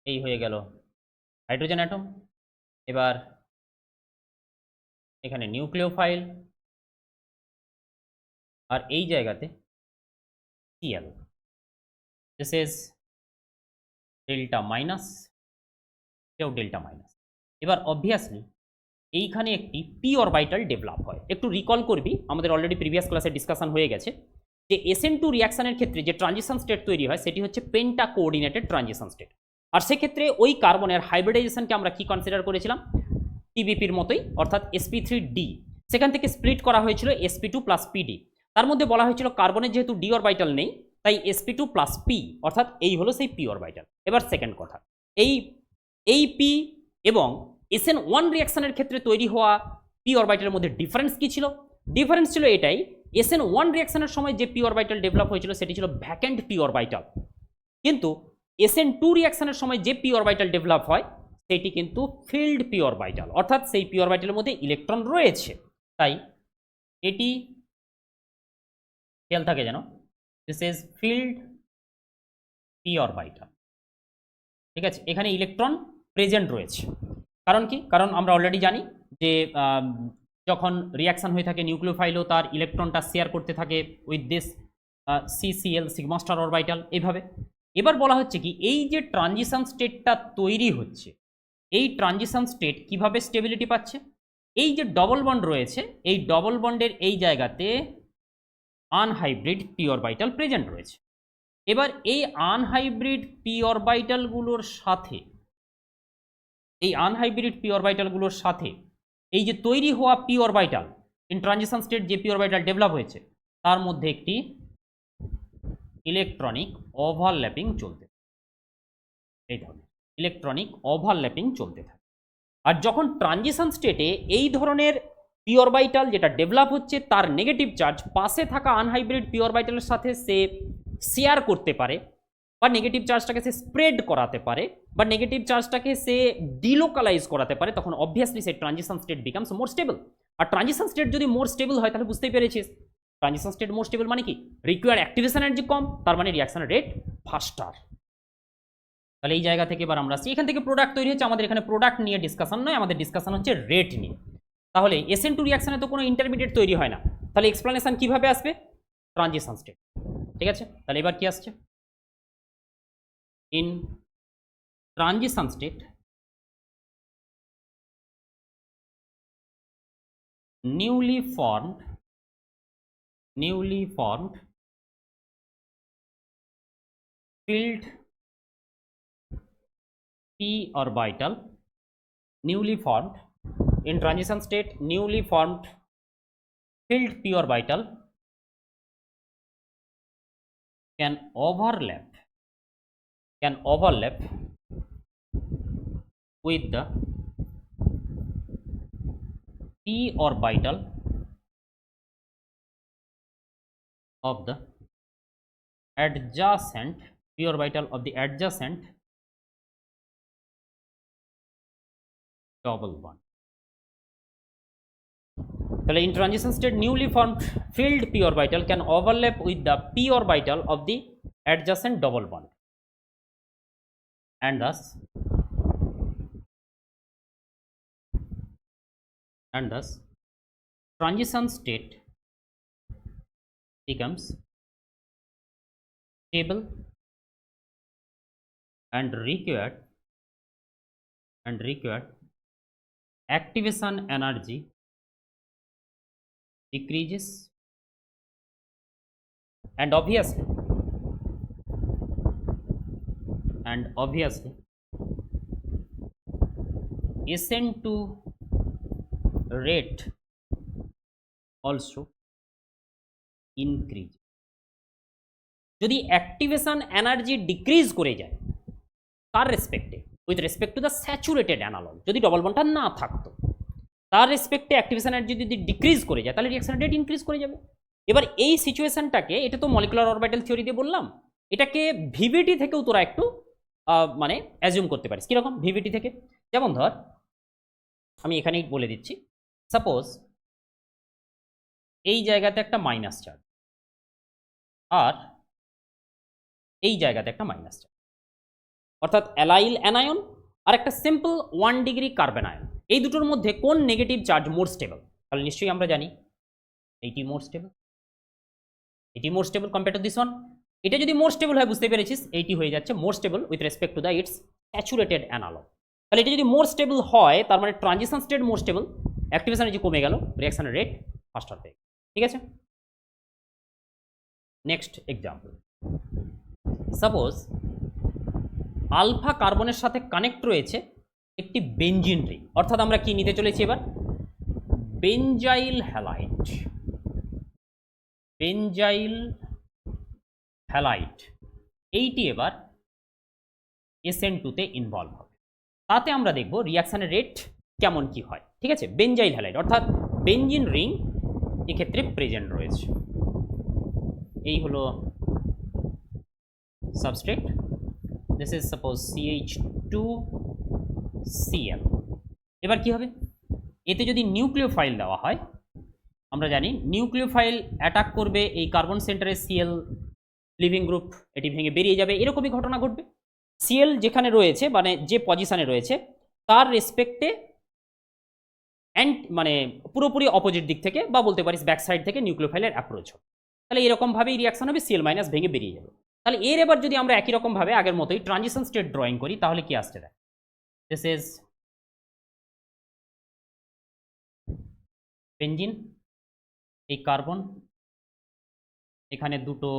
এই হয়ে গেল হাইড্রোজেন অ্যাটম। এবার এখানে নিউক্লিওফাইল, আর এই জায়গাতে Cl। This is delta minus, এটাও ডেল্টা মাইনাস। এবার অবভিয়াসলি এইখানে একটি পি অরবিটাল ডেভেলপ হয়। একটু রিকল করবি, আমাদের অলরেডি প্রিভিয়াস ক্লাসে ডিসকাশন হয়ে গেছে যে SN2 রিয়াকশনের ক্ষেত্রে যে ট্রানজিশন স্টেট তৈরি হয় সেটি হচ্ছে পেন্টা কোঅর্ডিনেটেড ট্রানজিশন স্টেট। আর সেক্ষেত্রে ওই কার্বনের হাইব্রিডাইজেশনকে আমরা কি কনসিডার করেছিলাম? টিবিপির মতোই, অর্থাৎ sp3d, সেখান থেকে স্প্লিট করা হয়েছিল sp2 প্লাস পিডি। তার মধ্যে বলা হয়েছিল কার্বনের যেহেতু ডি অরবিটাল নেই, তাই sp2 প্লাস পি, অর্থাৎ এই হলো সেই পি অরবিটাল। এবার সেকেন্ড কথা, এই পি এবং SN1 রিয়াকশনের ক্ষেত্রে তৈরি হওয়া পি অরবিটালের মধ্যে ডিফারেন্স কি ছিল? ডিফারেন্স ছিল এটাই, SN1 রিয়াকশনের সময় যে পি অরবিটাল ডেভেলপ হয়েছিল সেটি ছিল ভ্যাকেন্ট পি অরবিটাল, কিন্তু SN2 রিয়াকশনের সময় যে পি অরবিটাল ডেভেলপ হয় সেটি কিন্তু ফিল্ড পি অরবিটাল, অর্থাৎ সেই পি অরবিটালের মধ্যে ইলেকট্রন রয়েছে। তাই এটি খেয়াল থাকে যেন, this is field P orbital, ঠিক আছে, এখানে ইলেকট্রন প্রেজেন্ট রয়েছে। কারণ কি? কারণ আমরা অলরেডি জানি যে যখন রিয়াকশন হয়ে থাকে নিউক্লিওফাইলও তার ইলেকট্রনটা শেয়ার করতে থাকে with this CCl sigma star orbital, এইভাবে। এবার বলা হচ্ছে কি, এই যে ট্রানজিশন স্টেটটা তৈরি হচ্ছে, এই ট্রানজিশন স্টেট কিভাবে স্টেবিলিটি পাচ্ছে? এই যে ডবল বন্ড রয়েছে, এই ডবল বন্ডের এই জায়গাতে আনহাইব্রিড পি অরবিটাল প্রেজেন্ট রয়েছে। এবার এই আনহাইব্রিড পি অরবিটালগুলোর সাথে, এই আনহাইব্রিড পি অরবিটালগুলোর সাথে এই যে তৈরি হওয়া P orbital, in transition state যে পি অরবিটাল ডেভেলপ হয়েছে তার মধ্যে একটি ইলেকট্রনিক ওভারল্যাপিং চলতে থাকে, এই ধরনের ইলেকট্রনিক ওভারল্যাপিং চলতে থাকে। আর যখন ট্রানজিশন স্টেটে এই ধরনের পি অরবিটাল যেটা ডেভেলপ হচ্ছে তার নেগেটিভ চার্জ পাশে থাকা আনহাইব্রিড পি অরবিটালের সাথে সে শেয়ার করতে পারে, বা নেগেটিভ চার্জটাকে সে স্প্রেড করাতে পারে, বা নেগেটিভ চার্জটাকে সে ডিলোকালাইজ করাতে পারে, তখন অবভিয়াসলি সে transition state becomes more stable. আর ট্রানজিশন স্টেট যদি মোর স্টেবল হয় তাহলে বুঝতেই পেরেছিস, ট্রানজিশন স্টেট মোর স্টেবল মানে কি, রিকোয়ার্ড অ্যাক্টিভেশন এনার্জি কম, তার মানে রিয়াকশনের রেট ফাস্টার। তাহলে এই জায়গা থেকে এবার আমরা আসছি, এখান থেকে প্রোডাক্ট তৈরি হচ্ছে, আমাদের এখানে প্রোডাক্ট নিয়ে ডিসকাশন নয়, আমাদের ডিসকাশন হচ্ছে রেট নিয়ে। তাহলে SN2 রিয়াকশনে তো কোনো ইন্টারমিডিয়েট তৈরি হয় না, তাহলে এক্সপ্লানেশন কিভাবে আসবে? ট্রানজিশন স্টেট, ঠিক আছে। তাহলে এবার কি আসছে? In transition state newly formed filled p orbital, newly formed in transition state newly formed filled p orbital can overlap with the p orbital of the adjacent p orbital of the adjacent double bond. তাহলে in transition state newly formed filled p orbital can overlap with the p orbital of the adjacent double bond, and thus transition state becomes stable and required activation energy decreases, and obviously SN2 rate also increase। যদি activation energy decrease করে যায় তার রেসপেক্টে, with respect to the saturated analog, যদি double বন্ডটা না থাকতো তার রেসপেক্টে অ্যাক্টিভেশন এনার্জি যদি ডিক্রিজ করে যায় তাহলে রিঅ্যাকশন রেট ইনক্রিজ করে যাবে। এবার এই সিচুয়েশনটাকে, এটা তো মলিকুলার অরবিটাল থিওরি দিয়ে বললাম, এটাকে ভিভিটি থেকেও তোরা একটু মানে অ্যাজিউম করতে পারিস। কীরকম ভিভিটি থেকে? যেমন ধর, আমি এখানেই বলে দিচ্ছি, সাপোজ এই জায়গাতে একটা মাইনাস চার্জ আর এই জায়গাতে একটা মাইনাস চার্জ, অর্থাৎ অ্যালাইল অ্যানায়ন আর একটা সিম্পল 1 ডিগ্রি কার্বন আয়ন, এই দুটোর মধ্যে কোন নেগেটিভ চার্জ মোর স্টেবল? তাহলে নিশ্চয়ই আমরা জানি এইটি মোর স্টেবল, এটি মোর stable compare to this one. এটা যদি মোর স্টেবল হয় বুঝতে পেরেছিস এইটি হয়ে যাচ্ছে more stable with respect to the its saturated analogue. তাহলে এটা যদি মোর স্টেবল হয় তার মানে transition state more stable, activation energy কমে গেল, রিঅ্যাকশনের রেট ফাস্টার হয়ে গেল, ঠিক আছে। নেক্সট এক্সাম্পল, সাপোজ আলফা কার্বনের সাথে কানেক্ট রয়েছে একটি বেঞ্জিন রিং, অর্থাৎ আমরা কি নিতে চলেছি এবার, বেঞ্জাইল হ্যালাইড। বেঞ্জাইল হ্যালাইড এইটি এবার SN2 তে ইনভলভ হবে। তাতে আমরা দেখব রিয়াকশনের রেট কেমন কি হয়। ঠিক আছে, বেঞ্জাইল হ্যালাইড অর্থাৎ বেঞ্জিন রিং এক্ষেত্রে প্রেজেন্ট রয়েছে। এই হলো substrate, this is suppose CH2Cl। এবার কি হবে, এতে যদি নিউক্লিওফাইল দেওয়া হয়, আমরা জানি নিউক্লিওফাইল অ্যাটাক করবে এই কার্বন সেন্টারে Cl লিভিং গ্রুপ, এটি ভেঙে বেরিয়ে যাবে, এরকমই ঘটনা ঘটবে। Cl যেখানে রয়েছে মানে যে পজিশনে রয়েছে তার রেসপেক্টে মানে পুরোপুরি অপোজিট দিক থেকে বা বলতে পারিস ব্যাক সাইড থেকে নিউক্লিওফাইলের অ্যাপ্রোচ হবে। তাহলে এরকমভাবেই রিয়াকশন হবে, Cl মাইনাস ভেঙে বেরিয়ে যাবে। তাহলে এর এবার যদি আমরা একই রকমভাবে আগের মতোই ট্রানজিশন স্টেট ড্রয়িং করি তাহলে কি আসছে দেখ, দিস ইজ বেঞ্জিন, এই কার্বন, এখানে দুটো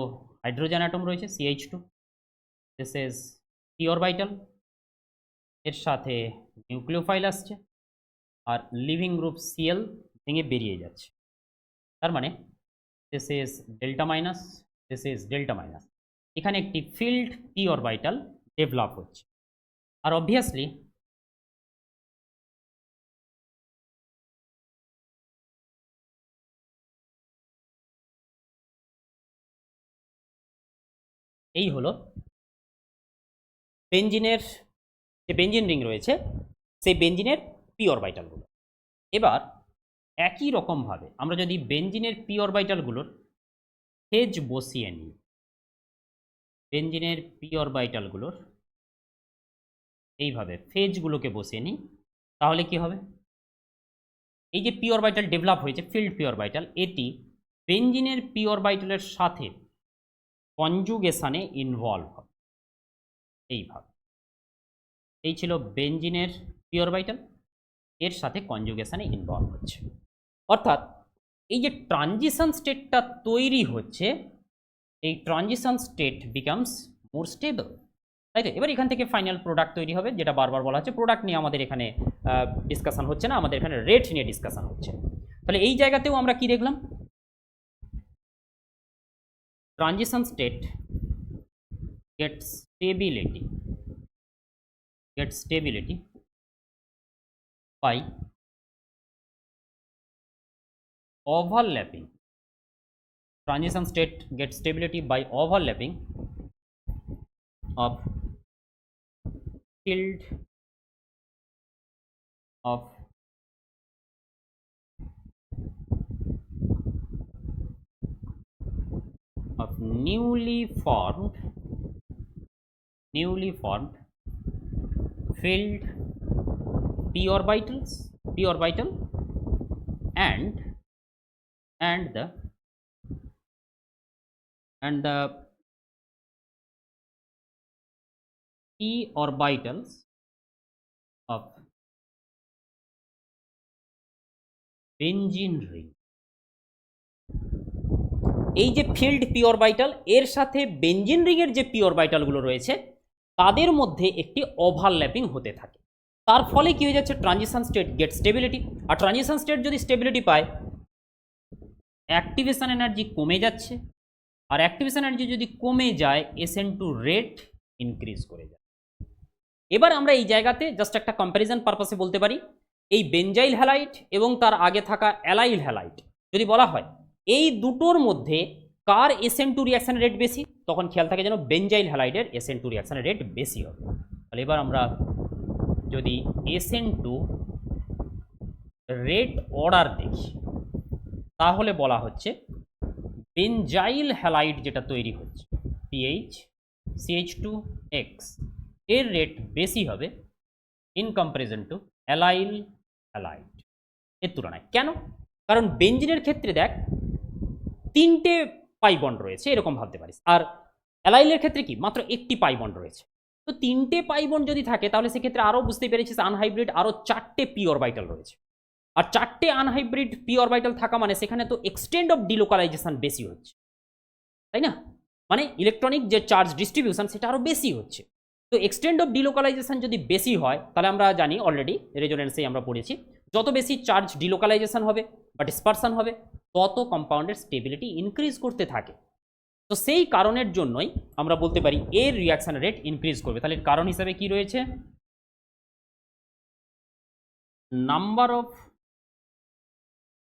হাইড্রোজেন অ্যাটম রয়েছে CH2, this is p orbital, এর সাথে নিউক্লিওফাইল আসছে আর লিভিং গ্রুপ Cl ভেঙে বেরিয়ে যাচ্ছে। তার মানে this is delta minus, this is delta minus. এখানে একটি ফিল্ড p অরবিটাল ডেভেলপ হচ্ছে। আর অবভিয়াসলি এই হলো বেঞ্জিনের যে বেঞ্জিন রিং রয়েছে সেই বেঞ্জিনের p অরবিটালগুলো। এবার একই রকমভাবে আমরা যদি বেঞ্জিনের p অরবিটালগুলোর ফেজ বসিয়ে নিই, বেঞ্জিনের p অরবিটালগুলোর এইভাবে ফেজগুলোকে বসিয়ে নিই, তাহলে কি হবে, এই যে p অরবিটাল ডেভেলপ হয়েছে ফিল্ড p অরবিটাল, এটি বেঞ্জিনের p অরবিটালের সাথে কনজুগেশনে ইনভলভ হবে এইভাবে। এই ছিল বেঞ্জিনের p অরবিটাল, এর সাথে কনজুগেশনে ইনভলভ হচ্ছে। অর্থাৎ এই যে ট্রানজিশন স্টেটটা তৈরি হচ্ছে, এই transition state becomes more stable, তাই তো। এবার এখান থেকে ফাইনাল প্রোডাক্ট তৈরি হবে, যেটা বারবার বলা হচ্ছে প্রোডাক্ট নিয়ে আমাদের এখানে ডিসকাশন হচ্ছে না, আমাদের এখানে রেট নিয়ে ডিসকাশন হচ্ছে। তাহলে এই জায়গাতেও আমরা কি দেখলাম, transition state gets stability by overlapping, transition state gets stability by overlapping of field of newly formed filled p orbital and the p orbitals of benzene ring। এই যে ফিল্ড p অরবিটাল এর সাথে বেঞ্জিন রিং এর যে p অরবিটালগুলো রয়েছে তাদের মধ্যে একটি ওভারল্যাপিং হতে থাকে। তার ফলে কি হয়ে যাচ্ছে, ট্রানজিশন স্টেট গেট স্টেবিলিটি। আর ট্রানজিশন স্টেট যদি স্টেবিলিটি পায়, অ্যাক্টিভেশন এনার্জি কমে যাচ্ছে, আর অ্যাক্টিভেশন এনার্জি যদি কমে যায় SN2 রেট ইনক্রিজ করে যায়। এবার আমরা এই জায়গাতে জাস্ট একটা কম্প্যারিজন পারপাসে বলতে পারি, এই বেঞ্জাইল হ্যালাইড এবং তার আগে থাকা অ্যালাইল হ্যালাইড যদি বলা হয় এই দুটোর মধ্যে কার SN2 রিয়াকশনের রেট বেশি, তখন খেয়াল থাকে যেন বেঞ্জাইল হ্যালাইডের SN2 রিয়াকশনের রেট বেশি হবে। তাহলে এবার আমরা যদি SN2 রেট অর্ডার দেখি, তাহলে বলা হচ্ছে বেঞ্জাইল হ্যালাইড যেটা তৈরি হচ্ছে CH2X এর রেট বেশি হবে in comparison two allyl halide এর তুলনায়। কেন? কারণ বেঞ্জিনের ক্ষেত্রে দেখ 3টে পাই বন্ড রয়েছে, এরকম ভাবতে পারিস, আর অ্যালাইলের ক্ষেত্রে কি মাত্র একটি পাই বন্ড রয়েছে। তো 3টে পাই বন্ড যদি থাকে তাহলে সেক্ষেত্রে আরও বুঝতে পেরেছিস আনহাইব্রিড আরও 4টে p অরবিটাল রয়েছে, আর 4টে আনহাইব্রিড p অরবিটাল থাকা মানে সেখানে তো এক্সটেন্ড অফ ডিলোকালাইজেশন বেশি হচ্ছে, তাই না? মানে ইলেকট্রনিক যে চার্জ ডিস্ট্রিবিউশন সেটা আরও বেশি হচ্ছে। তো তো এক্সটেন্ট অফ ডিলোকালাইজেশন যদি বেশি হয় তাহলে আমরা জানি অলরেডি রেজোনেন্সেই আমরা পড়েছি, যত বেশি চার্জ ডিলোকালাইজেশন হবে বা ডিসপারশন হবে তত কম্পাউন্ডের স্টেবিলিটি ইনক্রিজ করতে থাকে। তো সেই কারণের জন্যই আমরা বলতে পারি এর রিয়াকশন রেট ইনক্রিজ করবে। তাহলে কারণ হিসাবে কি রয়েছে, নাম্বার অফ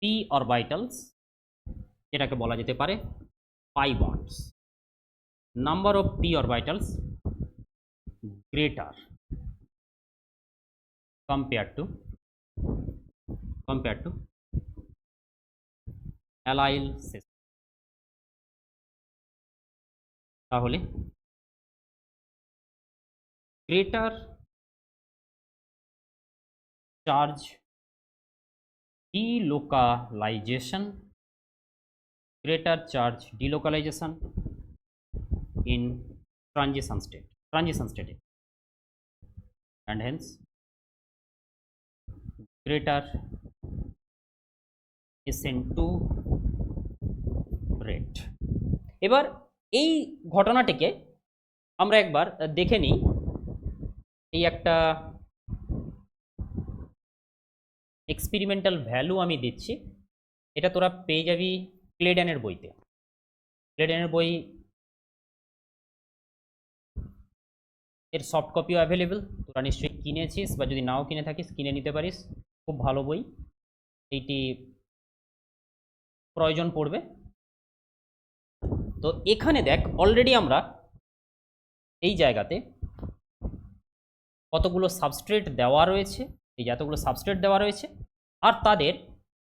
পি অরবিটালস, যেটাকে বলা যেতে পারে pi bonds, number of p orbitals greater compared to allyl system। তাহলে greater charge delocalization in transition state and hence greater SN2 rate। এবার এই ঘটনাটিকে আমরা একবার দেখে নিই। এই একটা এক্সপেরিমেন্টাল ভ্যালু আমি দিচ্ছি, এটা তোরা পেয়ে যাবি ক্লেডেনের বইতে। ক্লেডেনের বই এর সফট কপিও অ্যাভেলেবেল, তোরা নিশ্চয়ই কিনেছিস বা যদি নাও কিনে থাকিস কিনে নিতে পারিস, খুব ভালো বই, এইটি প্রয়োজন পড়বে। তো এখানে দেখ অলরেডি আমরা এই জায়গাতে কতগুলো সাবস্ট্রেট দেওয়া রয়েছে, এই যতগুলো সাবস্ট্রেট দেওয়া রয়েছে আর তাদের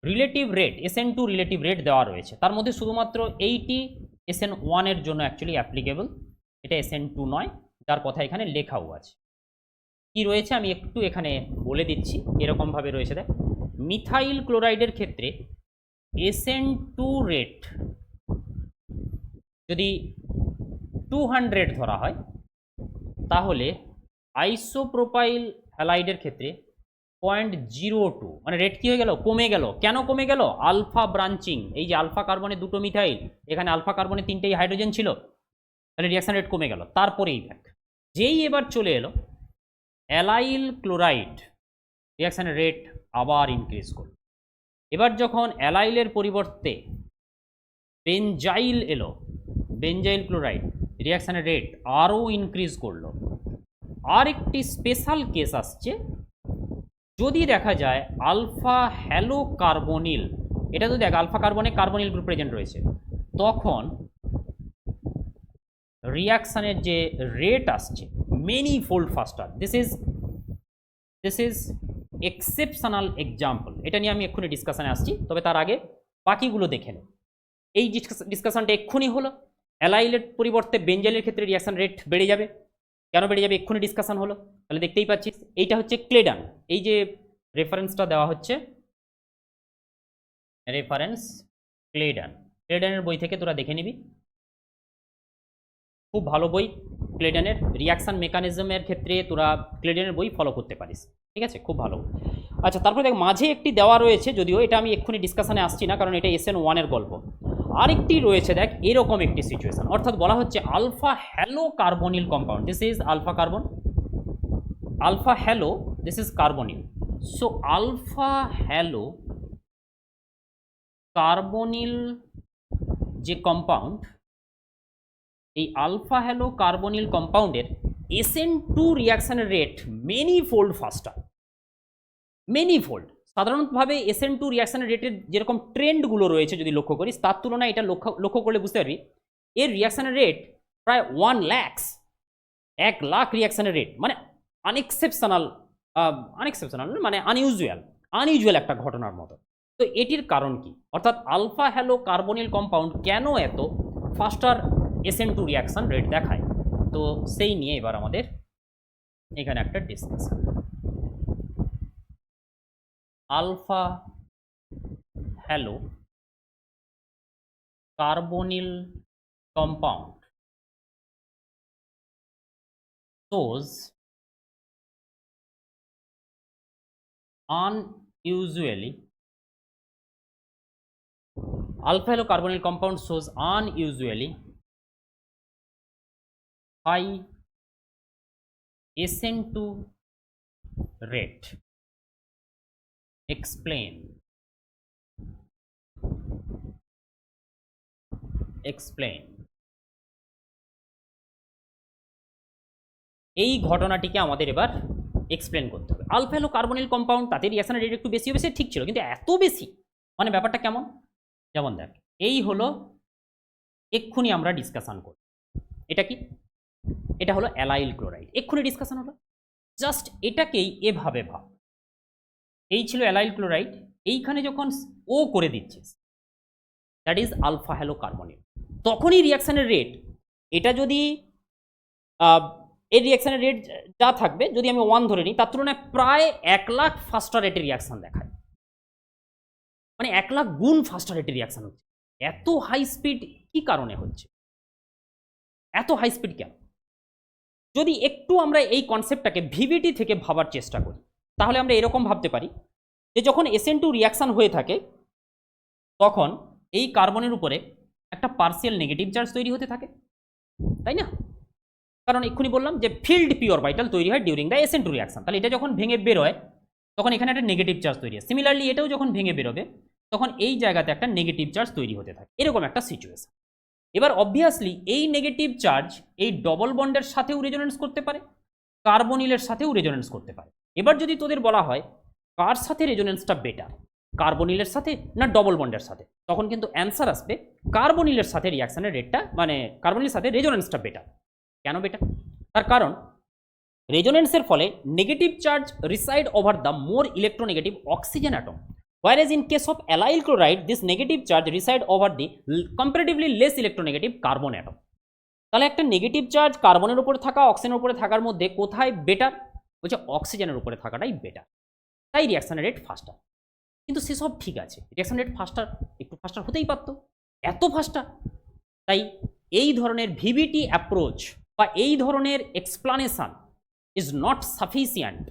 relative rate SN2 relative rate দেওয়া রয়েছে। তার মধ্যে শুধুমাত্র এইটি SN1 এর জন্য অ্যাকচুয়ালি অ্যাপ্লিকেবল, এটা SN2 নয়, যার কথা এখানে লেখাও আছে। কি রয়েছে আমি একটু এখানে বলে দিচ্ছি, এরকমভাবে রয়েছে দেখ। মিথাইল ক্লোরাইডের ক্ষেত্রে SN2 রেট যদি 200 ধরা হয়, তাহলে আইসোপ্রোপাইল হ্যালাইডের ক্ষেত্রে 0.02, মানে রেট কি হয়ে গেল, কমে গেল। কেন কমে গেল, আলফা ব্রাঞ্চিং, এই যে আলফা কার্বনে দুটো মিথাইল, এখানে আলফা কার্বনে তিনটেই হাইড্রোজেন ছিল, তাহলে রিয়াকশন রেট কমে গেল। তারপরেই দেখ যেই এবার চলে এলো অ্যালাইল ক্লোরাইড, রিয়াকশনের রেট আবার ইনক্রিজ করল। এবার যখন অ্যালাইলের পরিবর্তে বেনজাইল এলো, বেনজাইল ক্লোরাইড, রিয়াকশনের রেট আরও ইনক্রিজ করলো। আর একটি স্পেশাল কেস আসছে, যদি দেখা যায় আলফা হ্যালো কার্বনিল, এটা তো দেখ আলফা কার্বনে কার্বনিল গ্রুপ প্রেজেন্ট রয়েছে, তখন রিয়াকশনের যে রেট আসছে many fold ফাস্টার। This is exceptional example, এটা নিয়ে আমি এক্ষুনি ডিসকাশনে আসছি, তবে তার আগে বাকিগুলো দেখে নেব। এই ডিসকাশনটা এক্ষুনি হলো, অ্যালাইলের পরিবর্তে বেনজাইলের ক্ষেত্রে রিয়াকশন রেট বেড়ে যাবে। কেন বেড়ে যাবে এক্ষুনি ডিসকাশন হলো, তাহলে দেখতেই পাচ্ছিস এইটা হচ্ছে ক্লেডান। এই যে রেফারেন্সটা দেওয়া হচ্ছে, রেফারেন্স ক্লেডান, ক্লেডানের বই থেকে তোরা দেখে নিবি, খুব ভালো বই ক্লেডেনের। রিয়াকশান মেকানিজমের ক্ষেত্রে তোরা ক্লেডেনের বই ফলো করতে পারিস, ঠিক আছে, খুব ভালো। আচ্ছা, তারপরে দেখ মাঝে একটি দেওয়া রয়েছে, যদিও এটা আমি এক্ষুনি ডিসকাশনে আসছি না, কারণ এটা SN1 এর গল্প। আরেকটি রয়েছে দেখ এরকম একটি সিচুয়েশন, অর্থাৎ বলা হচ্ছে alpha halo carbonyl compound, this is alpha carbon, alpha halo, this is carbonyl. So alpha halo carbonyl যে কম্পাউন্ড, এই আলফা হ্যালো কার্বনিল কম্পাউন্ডের SN2 রিয়াকশনের rate many fold faster, many fold. সাধারণতভাবে SN2 রিয়াকশনের রেটের যেরকম ট্রেন্ডগুলো রয়েছে যদি লক্ষ্য করিস, তার তুলনায় এটা লক্ষ্য করলে বুঝতে পারবি এর রিয়াকশনের রেট প্রায় 1 লাখ রিয়াকশনের রেট, মানে আনএক্সেপশনাল মানে আনইউজুয়াল একটা ঘটনার মতো। তো এটির কারণ কি, অর্থাৎ আলফা হ্যালো কার্বনিল কম্পাউন্ড কেন এত ফাস্টার SN2 রিয়াকশন রেট দেখায়, তো সেই নিয়ে এবার আমাদের এখানে একটা discussion. Alpha halo carbonyl compound shows unusually, alpha halo carbonyl compound shows unusually high SN2 rate, explain এই ঘটনাটিকে আমাদের এবার এক্সপ্লেন করতে হবে। আলফা হলো কার্বনিল কম্পাউন্ড, তাতে রিঅ্যাকশনের রেট একটু বেশি হবে, সে ঠিক ছিল, কিন্তু এত বেশি মানে ব্যাপারটা কেমন? যেমন দেখ, এই হলো এক্ষুনি আমরা ডিসকাশন করি, এটা কি? এটা হলো অ্যালাইল ক্লোরাইড, এক্ষুনি ডিসকাশন হলো। জাস্ট এটাকেই এভাবে ভাব, এই ছিল অ্যালাইল ক্লোরাইড, এইখানে যখন ও করে দিচ্ছিস, that is alpha halo carbonyl, তখনই রিঅ্যাকশনের রেট, এটা যদি এর রিঅ্যাকশনের রেট যা থাকবে, যদি আমি 1 ধরে নিই, তার তুলনায় প্রায় 1 লাখ ফাস্টার রেটের রিঅ্যাকশন দেখায়, মানে 1 লাখ গুণ ফাস্টার রেটের রিঅ্যাকশন হচ্ছে। এত হাই স্পিড কি কারণে হচ্ছে? এত হাই স্পিড কেন? যদি একটু আমরা এই কনসেপ্টটাকে ভিভিটি থেকে ভাবার চেষ্টা করি, তাহলে আমরা এরকম ভাবতে পারি যে যখন SN2 রিঅ্যাকশন হয়ে থাকে, তখন এই কার্বনের উপরে একটা পার্সিয়াল নেগেটিভ চার্জ তৈরি হতে থাকে, তাই না? কারণ এক্ষুনি বললাম যে ফিল্ড পিওর ভাইটাল তৈরি হয় ডিউরিং দ্য SN2 রিঅ্যাকশন, তাহলে এটা যখন ভেঙে বেরোয় তখন এখানে একটা নেগেটিভ চার্জ তৈরি হয়। সিমিলারলি এটাও যখন ভেঙে বেরোবে তখন এই জায়গাতে একটা নেগেটিভ চার্জ তৈরি হতে থাকে, এরকম একটা সিচুয়েশন। এবার অবভিয়াসলি এই নেগেটিভ চার্জ এই ডবল বন্ডের সাথেও রেজোনেন্স করতে পারে, কার্বনিলের সাথেও রেজোনেন্স করতে পারে। এবার যদি তোদের বলা হয় কার সাথে রেজোনেন্সটা বেটার, কার্বনিলের সাথে না ডবল বন্ডের সাথে, তখন কিন্তু অ্যান্সার আসবে কার্বনিলের সাথে রিঅ্যাকশনের রেটটা, মানে কার্বনিলের সাথে রেজোনেন্সটা বেটার। কেন বেটার? তার কারণ রেজোনেন্সের ফলে negative charge reside over the more electronegative oxygen atom, whereas in case of allyl chloride this negative charge reside over the comparatively less electronegative carbon atom. তাহলে একটা নেগেটিভ চার্জ কার্বনের উপরে থাকা অক্সিজেনের উপরে থাকার মধ্যে কোথায় বেটার? বলছে অক্সিজেনের উপরে থাকাটাই বেটার, তাই রিঅ্যাকশনের রেট ফাস্টার। কিন্তু সেসব ঠিক আছে, রিঅ্যাকশন রেট ফাস্টার, একটু ফাস্টার হতেই পারত, এত ফাস্টার। তাই এই ধরনের ভিভিটি অ্যাপ্রোচ বা এই ধরনের explanation is not sufficient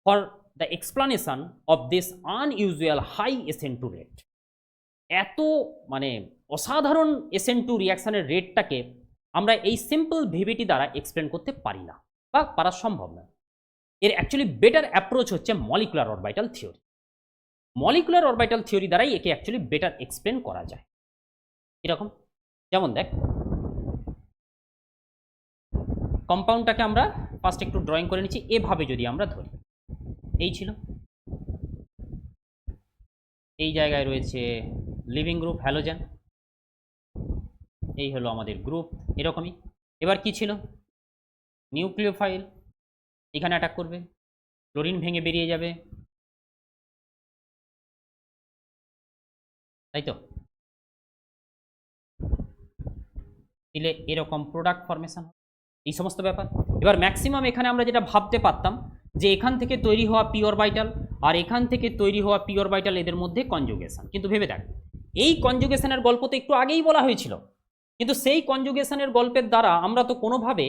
for the explanation of this unusual high SN2 rate. এত মানে অসাধারণ SN2 রিঅ্যাকশনের রেটটাকে আমরা এই সিম্পল ভিভিটি দ্বারা এক্সপ্লেন করতে পারি না বা পারা সম্ভব না। এর অ্যাকচুয়ালি বেটার অ্যাপ্রোচ হচ্ছে molecular orbital theory. Molecular orbital theory দ্বারাই একে অ্যাকচুয়ালি বেটার এক্সপ্লেন করা যায়। এরকম যেমন দেখ, কম্পাউন্ডটাকে আমরা ফার্স্ট একটু ড্রয়িং করে নিচ্ছি, এভাবে যদি আমরা ধরি, এই ছিল, এই জায়গায় রয়েছে লিভিং গ্রুপ হ্যালোজেন, এই হলো আমাদের গ্রুপ, এরকমই। এবার কি ছিল? নিউক্লিওফাইল, এখানে অ্যাটাক করবে, ক্লোরিন ভেঙে বেরিয়ে যাবে, তাই তো? দিলে এরকম প্রোডাক্ট ফরমেশন, এই সমস্ত ব্যাপার। এবার ম্যাক্সিমাম এখানে আমরা যেটা ভাবতে পারতাম যে এখান থেকে তৈরি হওয়া পিওর ভাইটাল আর এখান থেকে তৈরি হওয়া পিওর ভাইটাল, এদের মধ্যে কনজুগেশন, কিন্তু ভেবে দেখ এই কনজুগেশনের গল্প তো একটু আগেই বলা হয়েছিল, কিন্তু সেই কনজুগেশনের গল্পের দ্বারা আমরা তো কোনোভাবে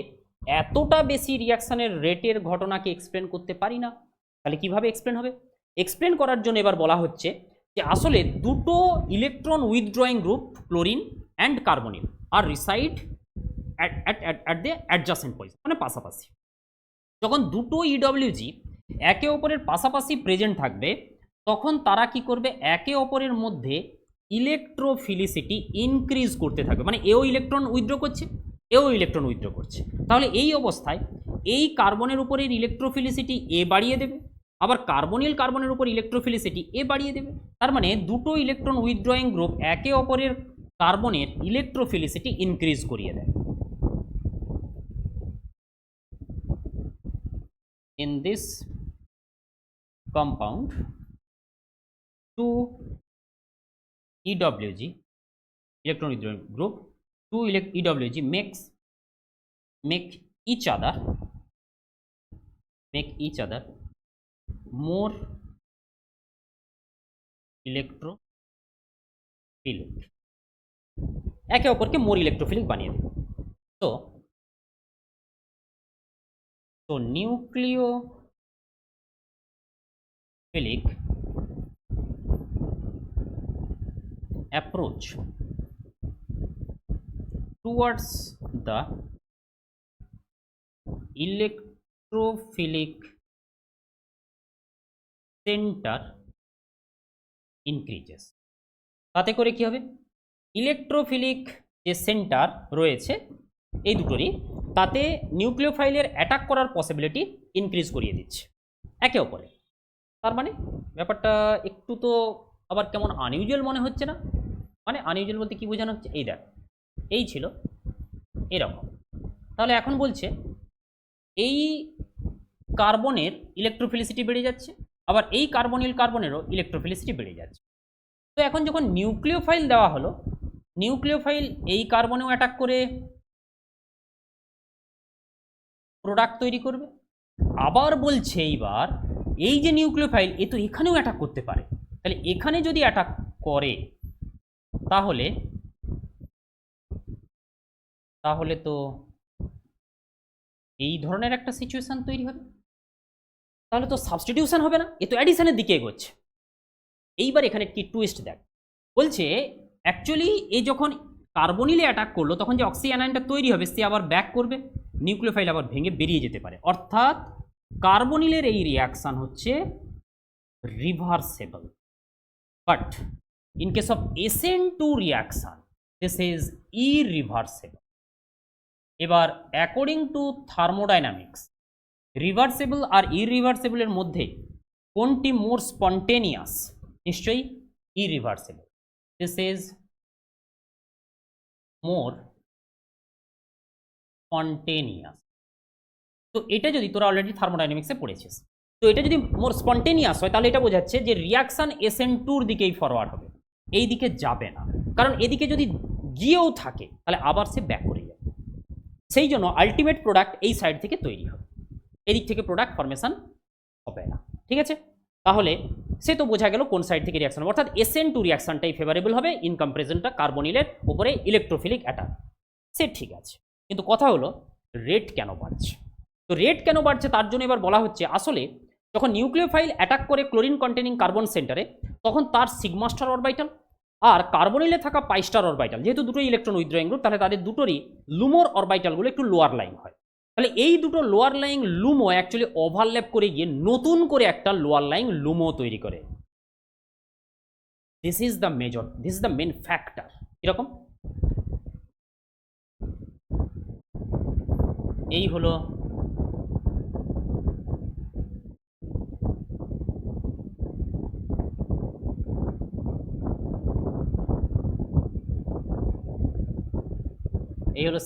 এতটা বেশি রিঅ্যাকশনের রেটের ঘটনাকে এক্সপ্লেন করতে পারি না। তাহলে কিভাবে এক্সপ্লেন হবে? এক্সপ্লেন করার জন্য এবার বলা হচ্ছে যে আসলে দুটো electron withdrawing group chlorine and carbonyl are reside at the adjacent position, মানে পাশাপাশি। যখন দুটো ইডব্লিউজি একে অপরের পাশাপাশি প্রেজেন্ট থাকবে, তখন তারা কি করবে? একে অপরের মধ্যে ইলেকট্রোফিলিসিটি ইনক্রিজ করতে থাকবে, মানে এও ইলেকট্রন উইথড্র করছে, এও ইলেকট্রন উইথড্র করছে। তাহলে এই অবস্থায় এই কার্বনের উপরের ইলেকট্রোফিলিসিটি এ বাড়িয়ে দেবে, আবার কার্বনিল কার্বনের উপর ইলেকট্রোফিলিসিটি এ বাড়িয়ে দেবে। তার মানে দুটো ইলেকট্রন উইথড্রয়িং গ্রুপ একে অপরের কার্বনের ইলেকট্রোফিলিসিটি ইনক্রিজ করিয়ে দেয়। In this compound, two EWG electron withdrawing group, two EWG make each other more electrophilic, একে অপরকে মোর ইলেকট্রোফিলিক বানিয়ে দেবে। তো nucleophilic approach towards the electrophilic centre increases. তাতে করে কি হবে, ইলেকট্রোফিলিক যে সেন্টার রয়েছে এই দুটোরই, তাতে নিউক্লিওফাইলের অ্যাটাক করার পসিবিলিটি ইনক্রিজ করিয়ে দিচ্ছে একে অপরে। তার মানে ব্যাপারটা একটু তো আবার কেমন আনইউজুয়াল মনে হচ্ছে না? মানে আনইউজুয়াল বলতে কি বোঝানো হচ্ছে, এই দেখ এই ছিল এরকম, তাহলে এখন বলছে এই কার্বনের ইলেকট্রোফিলিসিটি বেড়ে যাচ্ছে, আবার এই কার্বনিল কার্বনেরও ইলেকট্রোফিলিসিটি বেড়ে যাচ্ছে। তো এখন যখন নিউক্লিওফাইল দেওয়া হলো, নিউক্লিওফাইল এই কার্বনেও অ্যাটাক করে প্রোডাক্ট তৈরি করবে, আবার বলছে এইবার এই যে নিউক্লিওফাইল এ তো এখানেও অ্যাটাক করতে পারে, তাহলে এখানে যদি অ্যাটাক করে তাহলে তাহলে তো এই ধরনের একটা সিচুয়েশন তৈরি হবে, তাহলে তো সাবস্টিটিউশন হবে না, এ তো অ্যাডিশনের দিকে এগোচ্ছে। এইবার এখানে কি টুইস্ট দেখ, বলছে অ্যাকচুয়ালি এই যখন কার্বনিলে অ্যাটাক করলো তখন যে অক্সিঅ্যানায়নটা তৈরি হবে সে আবার ব্যাক করবে, নিউক্লিওফাইল আবার ভেঙে বেরিয়ে যেতে পারে, অর্থাৎ কার্বনিলের এই রিয়াকশান হচ্ছে reversible. But in case of SN2 reaction this is irreversible. এবার অ্যাকর্ডিং টু থার্মোডাইনামিক্স রিভার্সেবল আর ইরিভার্সেবলের মধ্যে কোনটি মোর স্পন্টেনিয়াস? নিশ্চয়ই irreversible, this is more spontaneous. তো এটা যদি তোরা অলরেডি থার্মোডাইনামিক্সে পড়েছিস, তো এটা যদি মোর স্পন্টেনিয়াস হয় তাহলে এটা বোঝাচ্ছে যে রিয়াকশান SN2-র দিকেই ফরওয়ার্ড হবে, এই দিকে যাবে না, কারণ এদিকে যদি গিয়েও থাকে তাহলে আবার সে ব্যাক করে যাবে। সেই জন্য আলটিমেট প্রোডাক্ট এই সাইড থেকে তৈরি হবে, এদিক থেকে প্রোডাক্ট ফরমেশন হবে না। ঠিক আছে, তাহলে সে তো বোঝা গেল কোন সাইড থেকে রিয়াকশন হবে, অর্থাৎ SN2 রিয়াকশনটাই ফেভারেবল হবে ইন কম্পারিজনটা কার্বনিলের উপরে ইলেকট্রোফিলিক অ্যাটাক। সে ঠিক আছে, কিন্তু কথা হলো রেট কেন বাড়ছে? তো রেট কেন বাড়ছে তার জন্য এবার বলা হচ্ছে আসলে যখন নিউক্লিওফাইল অ্যাটাক করে ক্লোরিন কন্টেনিং কার্বন সেন্টারে তখন তার সিগমা স্টার অরবিটাল আর কার্বনিলে থাকা পাই স্টার অরবিটাল, যেহেতু দুটোই ইলেকট্রন উইথড্রয়িং গ্রুপ, তাহলে তাদের দুটোরই লুমোর অরবিটালগুলো একটু লোয়ার লাইং হয়। তাহলে এই দুটো লোয়ার লাইং লুমো অ্যাকচুয়ালি ওভারল্যাপ করে গিয়ে নতুন করে একটা লোয়ার লাইং লুমো তৈরি করে। This is the main factor. এরকম এই হলো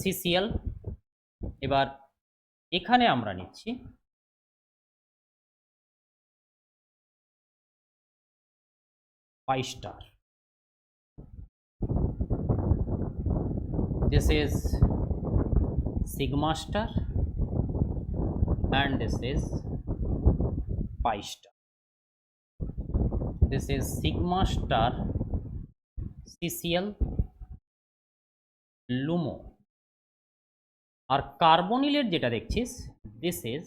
CCl। এবার এখানে আমরা নিচ্ছি pi star, this is sigma star and this is pi star. This is sigma star CCl LUMO, আর কার্বনিলের যেটা দেখছিস this is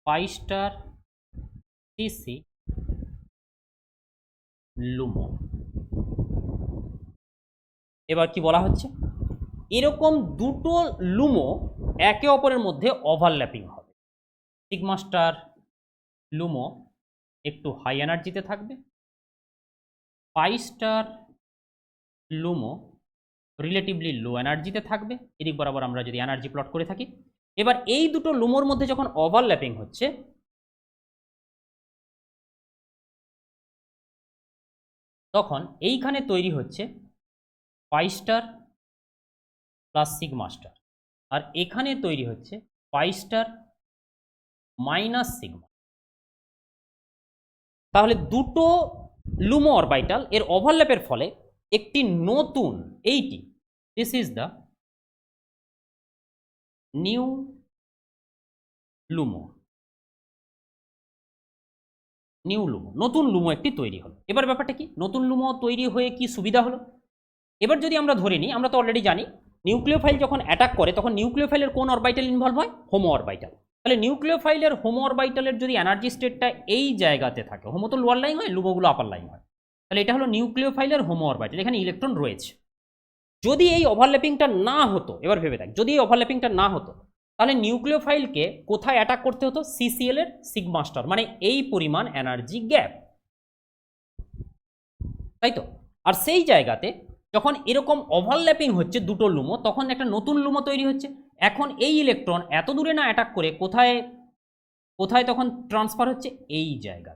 pi star CC LUMO। এবার কি বলা হচ্ছে, এরকম দুটো লুমো একে অপরের মধ্যে ওভারল্যাপিং হবে। সিগমা স্টার লুমো একটু হাই এনার্জিতে থাকবে, পাই স্টার লুমো রিলেটিভলি লো এনার্জিতে থাকবে। এদিক বরাবর আমরা যদি এনার্জি প্লট করে থাকি, এবার এই দুটো লুমোর মধ্যে যখন ওভারল্যাপিং হচ্ছে তখন এইখানে তৈরি হচ্ছে পাই স্টার প্লাস সিগমা স্টার, আর এখানে তৈরি হচ্ছে পাই স্টার মাইনাস সিগমা। তাহলে দুটো লুমো অরবিটাল এর ওভারল্যাপের ফলে একটি নতুন এইটি, দিস ইজ দ্য নিউ লুমো, নতুন লুমো একটি তৈরি হলো। এবার ব্যাপারটা কি, নতুন লুমো তৈরি হয়ে কি সুবিধা হলো? এবার যদি আমরা ধরে নিই, আমরা তো অলরেডি জানি নিউক্লিওফাইল যখন অ্যাটাক করে তখন নিউক্লিওফাইলের কোন অরবিটাল ইনভলভ হয়? Homo orbital. তাহলে নিউক্লিওফাইলের হোমো অরবিটালের যদি এনার্জি স্টেটটা এই জায়গাতে থাকে, হোমো তো লোয়ার লাইন হয়, লুমোগুলো আপার লাইন হয়, তাহলে এটা হলো নিউক্লিওফাইলের হোমো অরবিটাল, এখানে ইলেকট্রন রয়েছে। যদি এই ওভারল্যাপিংটা না হতো, এবার ভেবে দেখ, যদি এই ওভারল্যাপিংটা না হতো তাহলে নিউক্লিওফাইলকে কোথায় অ্যাটাক করতে হতো? সিসিএল এর সিগমা স্টার, মানে এই পরিমাণ এনার্জি গ্যাপ, তাই তো। আর সেই জায়গাতে যখন এরকম ওভারল্যাপিং হচ্ছে দুটো লুমো, তখন একটা নতুন লুমো তৈরি হচ্ছে। এখন এই ইলেকট্রন এত দূরে না অ্যাটাক করে কোথায় কোথায় তখন ট্রান্সফার হচ্ছে? এই জায়গা।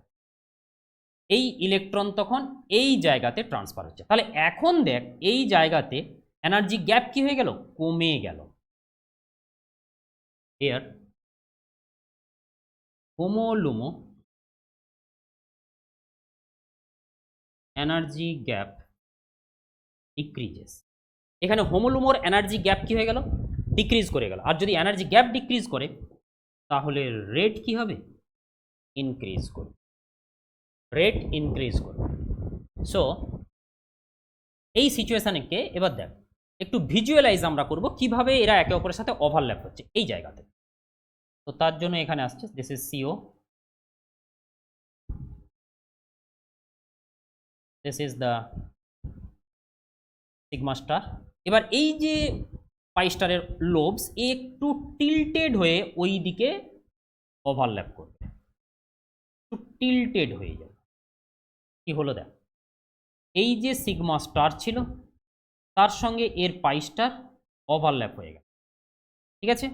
এই ইলেকট্রন তখন এই জায়গাতে ট্রান্সফার হচ্ছে। তাহলে এখন দেখ এই জায়গাতে এনার্জি গ্যাপ কি হয়ে গেল? কমে গেল। এর হোমো-লুমো এনার্জি গ্যাপ ডিক্রিজেস। এখানে হোমোলুমোর এনার্জি গ্যাপ কি হয়ে গেল? ডিক্রিজ করে গেল। আর যদি এনার্জি গ্যাপ ডিক্রিজ করে তাহলে রেট কি হবে? ইনক্রিজ করবে, রেট ইনক্রিজ করবে। সো এই সিচুয়েশনকে এবার দেখ একটু ভিজুয়ালাইজ আমরা করব কিভাবে এরা একে অপরের সাথে ওভারল্যাপ হচ্ছে এই জায়গাতে। তো তার জন্য এখানে আসছে this is C O, this is the sigma star. এবার এই যে পাই স্টারের লোবস একটু টিল্টেড হয়ে ওই দিকে ওভারল্যাপ করবে, একটু টিল্টেড হয়ে যাবে। কি হলো দেখ, এই যে সিগমা স্টার ছিল তার সঙ্গে এর পাই স্টার ওভারল্যাপ হয়ে গেল, ঠিক আছে।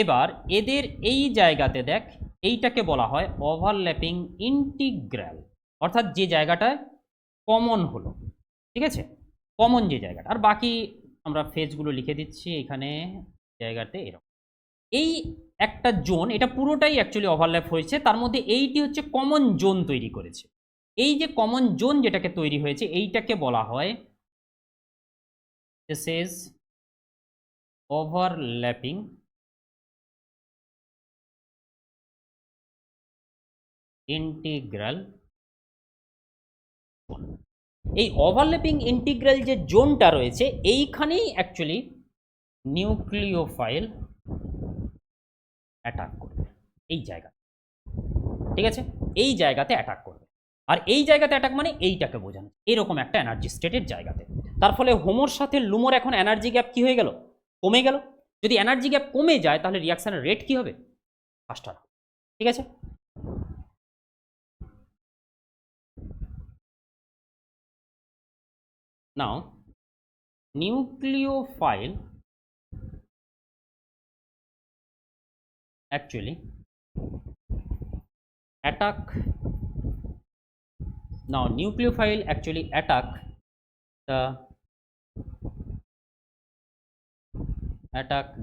এবার এদের এই জায়গাতে দেখ এইটাকে বলা হয় ওভারল্যাপিং ইন্টিগ্রাল, অর্থাৎ যে জায়গাটায় কমন হলো, ঠিক আছে, কমন যে জায়গাটা। আর বাকি আমরা ফেজগুলো লিখে দিচ্ছি এখানে জায়গাতে এরকম। এই একটা জোন, এটা পুরোটাই অ্যাকচুয়ালি ওভারল্যাপ হয়েছে, তার মধ্যে এইটি হচ্ছে কমন জোন তৈরি করেছে। এই যে কমন জোন যেটাকে তৈরি হয়েছে এইটাকে বলা হয় দিস ইজ ওভারল্যাপিং ইন্টিগ্রাল। এই ওভারল্যাপিং ইন্টিগ্রাল যে জোনটা রয়েছে এইখানেই অ্যাকচুয়ালি নিউক্লিওফাইল অ্যাটাক করবে, এই জায়গা, ঠিক আছে, এই জায়গাতে অ্যাটাক করবে। আর এই জায়গাতে অ্যাটাক মানে এইটাকে বোঝানো, এরকম একটা এনার্জি স্টেটের জায়গাতে। তার ফলে হোমোর সাথে লুমোর এখন এনার্জি গ্যাপ কি হয়ে গেল? কমে গেল। যদি এনার্জি গ্যাপ কমে যায় তাহলে রিয়াকশনের রেট কি হবে? ফাস্টার, ঠিক আছে। নাও nucleophile actually attack, now nucleophile actually attack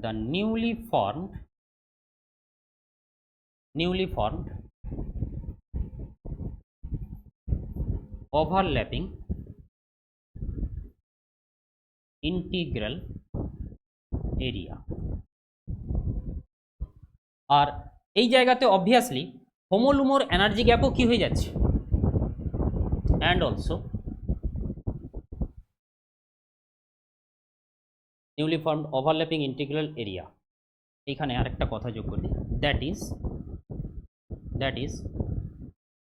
the newly formed overlapping integral area। আর এই জায়গাতে অবভিয়াসলি হোমোলুমোর এনার্জি গ্যাপও কি হয়ে যাচ্ছে, and also newly formed overlapping integral area. এইখানে আরেকটা কথা যোগ করি, that is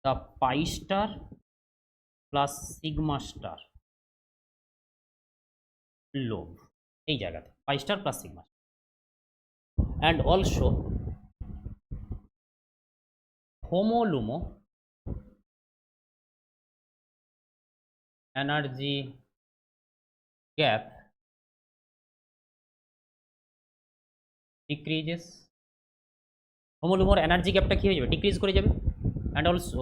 the pi star plus sigma star lobe, এই জায়গাতে pi star plus sigma, and also HOMO LUMO energy gap decreases. হোমোলুমোর এনার্জি গ্যাপটা কি হয়ে যাবে? ডিক্রিজ করে যাবে। And also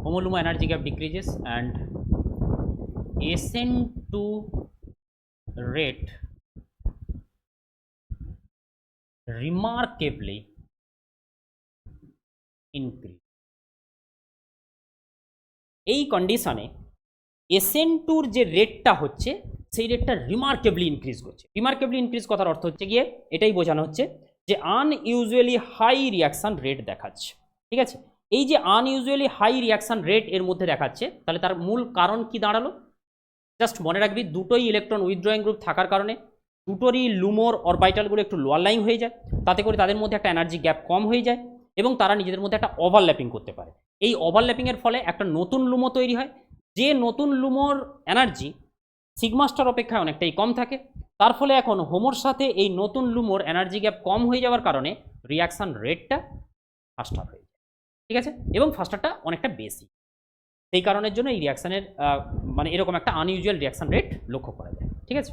HOMO LUMO energy gap decreases and SN2 rate remarkably increase। এই কন্ডিশনে SN2 যে রেটটা হচ্ছে সেই রেটটা রিমার্কেবলি ইনক্রিজ করছে। রিমার্কেবলি ইনক্রিজ কথার অর্থ হচ্ছে গিয়ে এটাই বোঝানো হচ্ছে যে আনইউজুয়ালি হাই রিয়াকশান রেট দেখাচ্ছে, ঠিক আছে। এই যে আনইউজুয়ালি হাই রিয়াকশান রেট এর মধ্যে দেখাচ্ছে, তাহলে তার মূল কারণ কি দাঁড়ালো? জাস্ট মনে রাখবি দুটোই ইলেকট্রন উইথড্রয়িং গ্রুপ থাকার কারণে দুটোরই লুমোর অরবাইটালগুলো একটু লোয়ার লাইন হয়ে যায়, তাতে করে তাদের মধ্যে একটা এনার্জি গ্যাপ কম হয়ে যায় এবং তারা নিজেদের মধ্যে একটা ওভারল্যাপিং করতে পারে। এই ওভারল্যাপিংয়ের ফলে একটা নতুন লুমো তৈরি হয়, যে নতুন লুমোর এনার্জি সিগমা স্টার অপেক্ষায় অনেকটাই কম থাকে, তার ফলে এখন হোমোর সাথে এই নতুন লুমোর এনার্জি গ্যাপ কম হয়ে যাওয়ার কারণে রিয়াকশান রেটটা ফাস্টার হয়ে যায়, ঠিক আছে, এবং ফাস্টারটা অনেকটা বেশি। সেই কারণের জন্য এই রিয়াকশানের মানে এরকম একটা আনইউজুয়াল রিয়াকশান রেট লক্ষ্য করা যায়, ঠিক আছে।